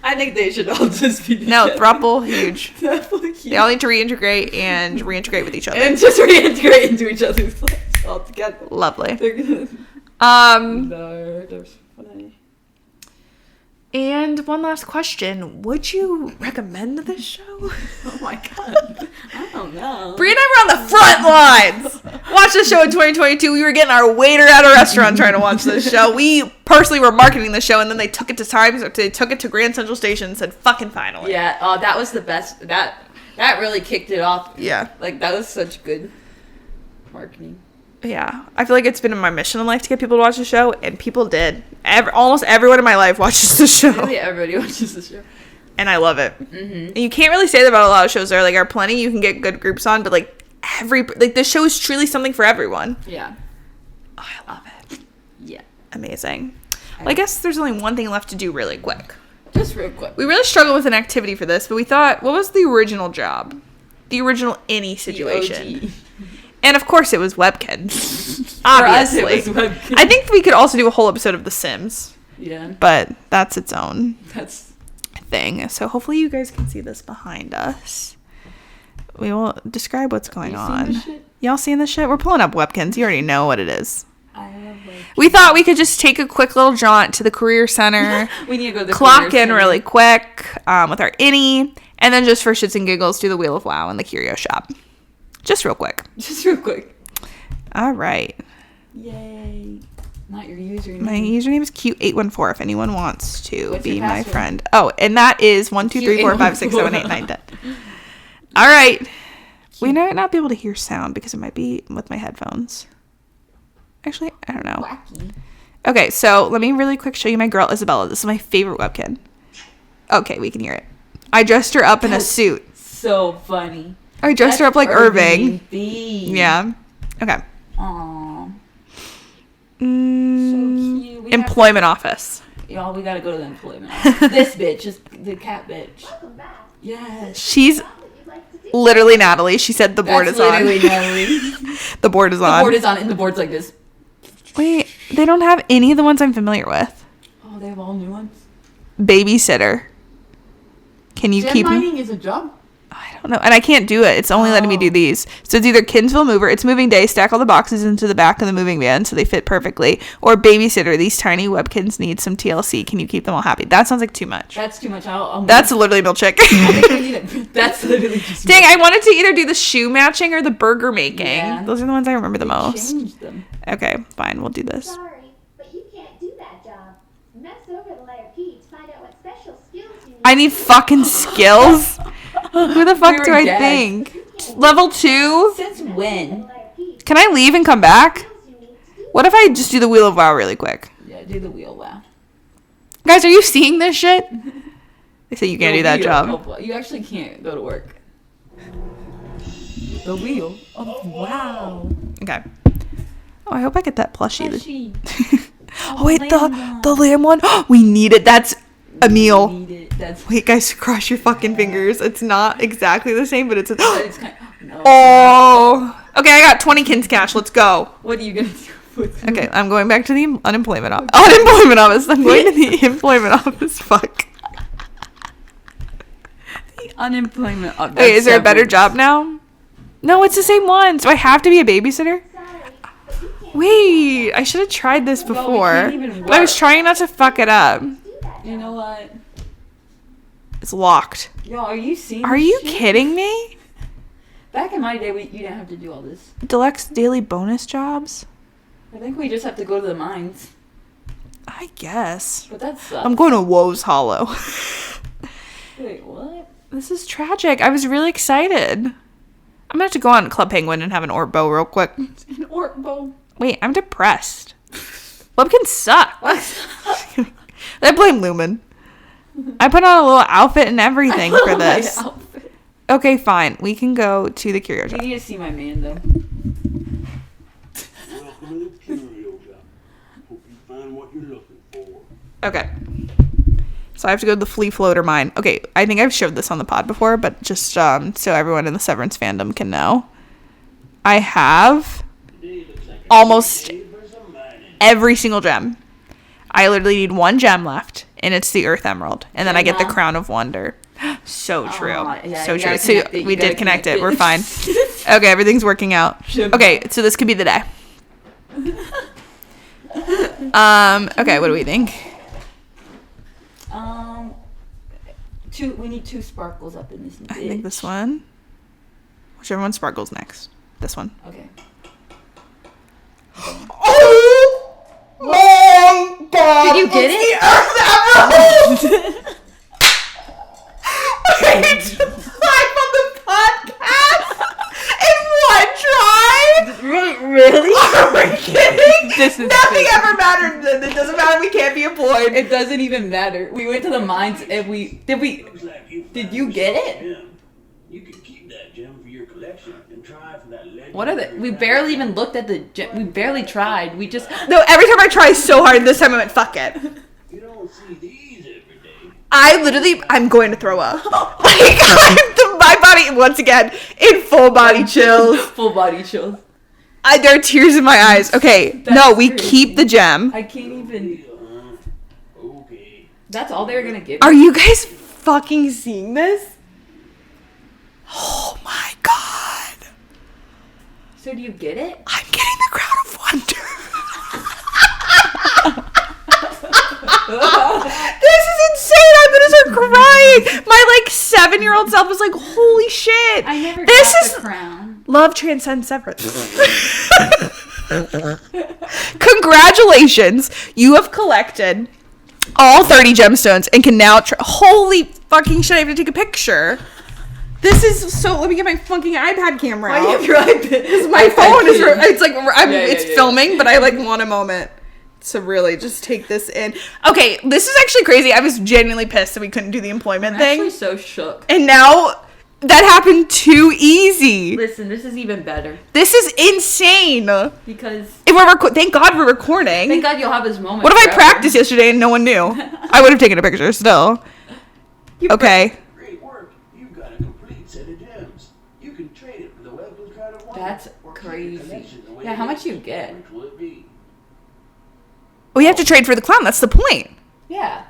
I think they should all just be together. No, throuple, huge. They all need to reintegrate and reintegrate with each other. And just reintegrate into each other's lives all together. Lovely. They're good. They're funny. And one last question. Would you recommend this show? Oh my god. I don't know. Brie and I were on the front lines. Watched the show in 2022. We were getting our waiter at a restaurant trying to watch this show. We personally were marketing the show, and then they took it to Times. They took it to Grand Central Station and said, fucking finally. Yeah, that was the best. That really kicked it off. Yeah. Like, that was such good marketing. Yeah, I feel like it's been my mission in life to get people to watch the show, and people did. Almost everyone in my life watches the show. Really, everybody watches the show. And I love it. Mm-hmm. And you can't really say that about a lot of shows. There are plenty you can get good groups on, but this show is truly something for everyone. Yeah. Oh, I love it. Yeah. Amazing. Well, I guess there's only one thing left to do really quick. Just real quick. We really struggled with an activity for this, but we thought, what was the original job? The original innie situation. And of course it was Webkins. Obviously. For us, it was Webkins. I think we could also do a whole episode of The Sims. Yeah. But that's its own thing. So hopefully you guys can see this behind us. We will describe what's going on. Y'all seeing this shit? We're pulling up Webkins. You already know what it is. I love Webkins. We thought we could just take a quick little jaunt to the career center. We need to go to the clock in really quick with our innie. And then just for shits and giggles, do the Wheel of WoW in the curio shop. Just real quick. All right. Yay. Not your username. My username is Q814 if anyone wants to be my friend. Oh, and that is 1, 2, 3, 4, 5, 6, 7, 8, 9, 10. All right. We might not be able to hear sound because it might be with my headphones. Actually, I don't know. Wacky. Okay, so let me really quick show you my girl Isabella. This is my favorite webkin. Okay, we can hear it. I dressed her up in a suit. So funny. I dressed her up like Irving. Yeah. Okay. Aww. So cute. Employment office. Y'all, we gotta go to the employment office. This bitch is the cat bitch. Yes. She's literally Natalie. She said the board is on. Literally Natalie. The board is on. The board is on, and the board's like this. Wait, they don't have any of the ones I'm familiar with. Oh, they have all new ones? Babysitter. Can you keep mining is a job? I don't know. And I can't do it. It's only letting me do these. So it's either Kinsville Mover, it's moving day, stack all the boxes into the back of the moving van so they fit perfectly. Or babysitter, these tiny webkins need some TLC. Can you keep them all happy? That sounds like too much. That's too much. That's literally milchick. That's literally just Dang, I wanted to either do the shoe matching or the burger making. Yeah. Those are the ones I remember the most. Changed them. Okay, fine. We'll do this. Sorry, but you can't do that job. Mess over the letter P to find out what special skills you need. I need fucking skills. Who the fuck We do were I dead. think? Level 2? Since when? Can I leave and come back? What if I just do the Wheel of WoW really quick? Yeah, do the wheel. Wow. Guys, are you seeing this shit? They say you can't do that job. Oh, you actually can't go to work. The wheel. Oh, wow. Okay. Oh, I hope I get that plushie. Plushie. Oh, wait, lamb the lamb one? We need it. That's Emile. Need it. That's Wait, guys, cross your fucking fingers. It's not exactly the same, but it's it's kind of, no. Oh. Okay, I got 20 kins cash. Let's go. What are you gonna do with Okay, I'm going back to the unemployment office. Unemployment office. I'm going to the employment office. Fuck. the unemployment? Oh, Wait, is there a better job now? No, it's the same one. So I have to be a babysitter? Wait, I should have tried this No, we before. can't even But I was work. trying not to fuck it up. You know what? It's locked. Yo, are you seeing? Are this you shit? kidding me? Back in my day, you didn't have to do all this. Deluxe daily bonus jobs? I think we just have to go to the mines. I guess. But that sucks. I'm going to Woe's Hollow. Wait, what? This is tragic. I was really excited. I'm going to have to go on Club Penguin and have an orb bow real quick. An orc bow. Wait, I'm depressed. Webkins suck. I blame Lumen. I put on a little outfit and everything for this. My outfit. Okay, fine. We can go to the KIER You job. need to see my man, though. Welcome to the curio shop. Hope you find what you're looking for. Okay. So I have to go to the flea floater mine. Okay, I think I've showed this on the pod before, but just so everyone in the Severance fandom can know. I have Today looks like a almost day for some mining. every single gem. I literally need one gem left, and it's the Earth Emerald. And then I get the Gemma. Crown of Wonder. So true. Yeah, So you true. gotta So connect it. You we gotta did connect it. connect We're it. fine. Okay, everything's working out. Gemma. Okay, so this could be the day. Okay, what do we think? We need 2 sparkles up in this. I think this one. Whichever one sparkles next. This one. Okay. Oh my god! Did you get it? It's live on the podcast in one try. Really? Are we kidding? This is Nothing fake. ever mattered. It doesn't matter. We can't be employed. It doesn't even matter. We went to the mines and Looks like Did you get it? gem. You can keep that gem for your collection and try for that legendary. What are they? We barely even looked at the. We barely tried. We just. No, every time I try so hard, this time I went, fuck it. You don't see these every day. I'm going to throw up. Like, my body, once again, in full body chills. Full body chills. There are tears in my eyes. Okay, no, we crazy. keep the gem. I can't even. Okay. That's all they were gonna give. Are you guys fucking seeing this? Oh my god. So do you get it? I'm getting the Crown of Wonder. This is insane. I'm gonna start crying. My 7-year-old self was like, holy shit. I never This got is the crown. love transcends severance. Congratulations. You have collected all 30 gemstones and can now holy fucking shit, I have to take a picture. This is so. Let me get my fucking iPad camera. Why do you out. have your iPad? My phone is. iPad? It's like it's Yeah. filming, but I want a moment to really just take this in. Okay, this is actually crazy. I was genuinely pissed that we couldn't do the employment I'm thing, actually so shook. and now that happened too easy. Listen, this is even better This is insane. because If we're thank God we're recording. thank God you'll have this moment. What if I forever. practiced yesterday and no one knew? I would have taken a picture still. Okay. Great work. You've got a complete set of gems. You can trade it for the Welcome Crown of Wonder. That's or keep your crazy. collection the way Yeah, it how much is. you get? Which will it be? We have to trade for the clown. That's the point. Yeah.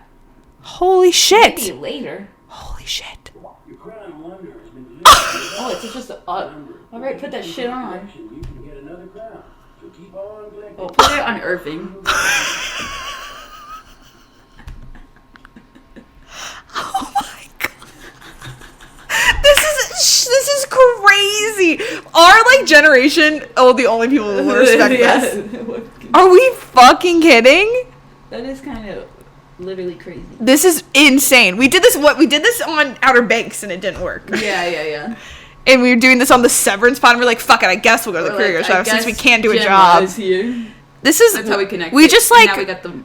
Holy shit. Maybe later. Holy shit. Your crown wonder has been delivered. Oh, it's just a. All right, put that shit on. You can get another crown. So keep on collecting. Oh, put it on Irving. Oh my god. This is crazy. Our like generation, the only people who will respect this. Are we fucking kidding? That is kind of literally crazy. This is insane. We did this on Outer Banks and it didn't work. Yeah. And we were doing this on the Severance pod and we're like, fuck it, I guess we'll go to the KIER show since we can't do a job. This is That's how we connected. We just like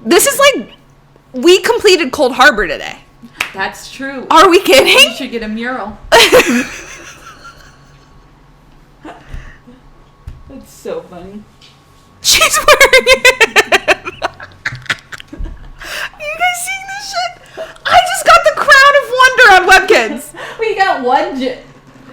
This is like we completed Cold Harbor today. That's true. Are we We kidding? should get a mural. That's so funny. She's wearing it. Are you guys seeing this shit? I just got the Crown of Wonder on Webkins. We got one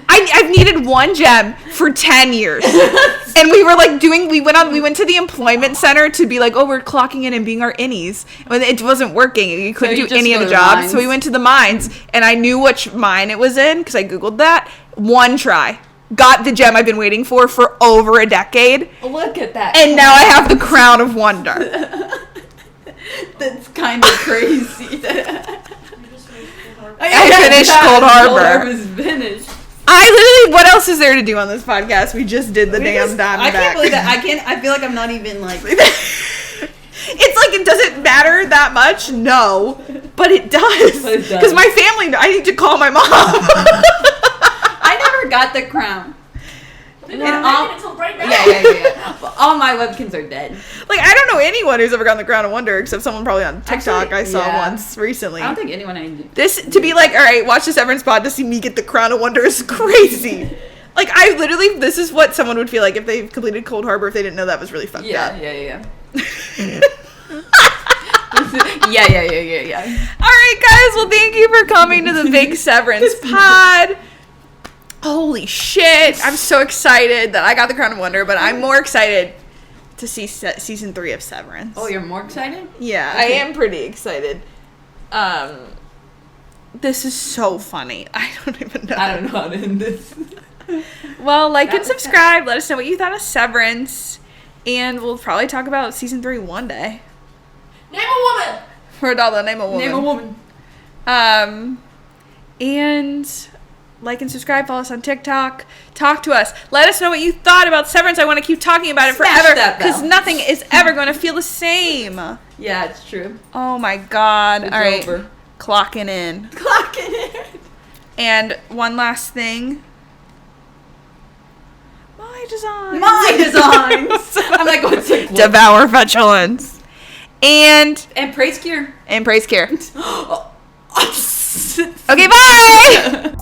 I've needed one gem for 10 years. And we were like we went to the employment center to be like, oh, we're clocking in and being our innies. When it wasn't working. You couldn't do any of the jobs. So we went to the mines and I knew which mine it was in because I Googled that. One try. Got the gem I've been waiting for over a decade. Look at that. And now I have the Crown of Wonder. That's kind of crazy. I finished Cold Harbor. Cold Harbor's finished. What else is there to do on this podcast? We just did the damn Diamondback. I can't believe that. I feel like I'm not even like. It's like it doesn't matter that much. No. But it does. Because my family, I need to call my mom. I never got the crown. And until right now. Yeah. But all my Webkins are dead. Like, I don't know anyone who's ever gotten the Crown of Wonder except someone probably on TikTok. Actually, I saw yeah. once recently. I don't think anyone I knew. This, to be like, all right, watch the Severance pod to see me get the Crown of Wonder is crazy. Like, I literally, this is what someone would feel like if they completed Cold Harbor if they didn't know that was really fucked up. Yeah. Yeah. Yeah. All right, guys. Well, thank you for coming to the big Severance pod. Holy shit. I'm so excited that I got the Crown of Wonder, but I'm more excited to see season 3 of Severance. Oh, you're more excited? Yeah, Okay. I am pretty excited. This is so funny. I don't even know. I don't know how to end this. Well, like and subscribe. Let us know what you thought of Severance. And we'll probably talk about season 3 one day. Name a woman. Rodaldo, name a woman. Name a woman. And like and subscribe. Follow us on TikTok. Talk to us. Let us know what you thought about Severance. I want to keep talking about it Smash forever that bell. because nothing is ever going to feel the same. Yeah, it's true. Oh my god. It's all right. over. Clocking in. Clocking in. And one last thing. My designs. My designs. I'm like, what's it? Devour vigilance. And praise KIER. praise KIER. Oh. Okay, bye!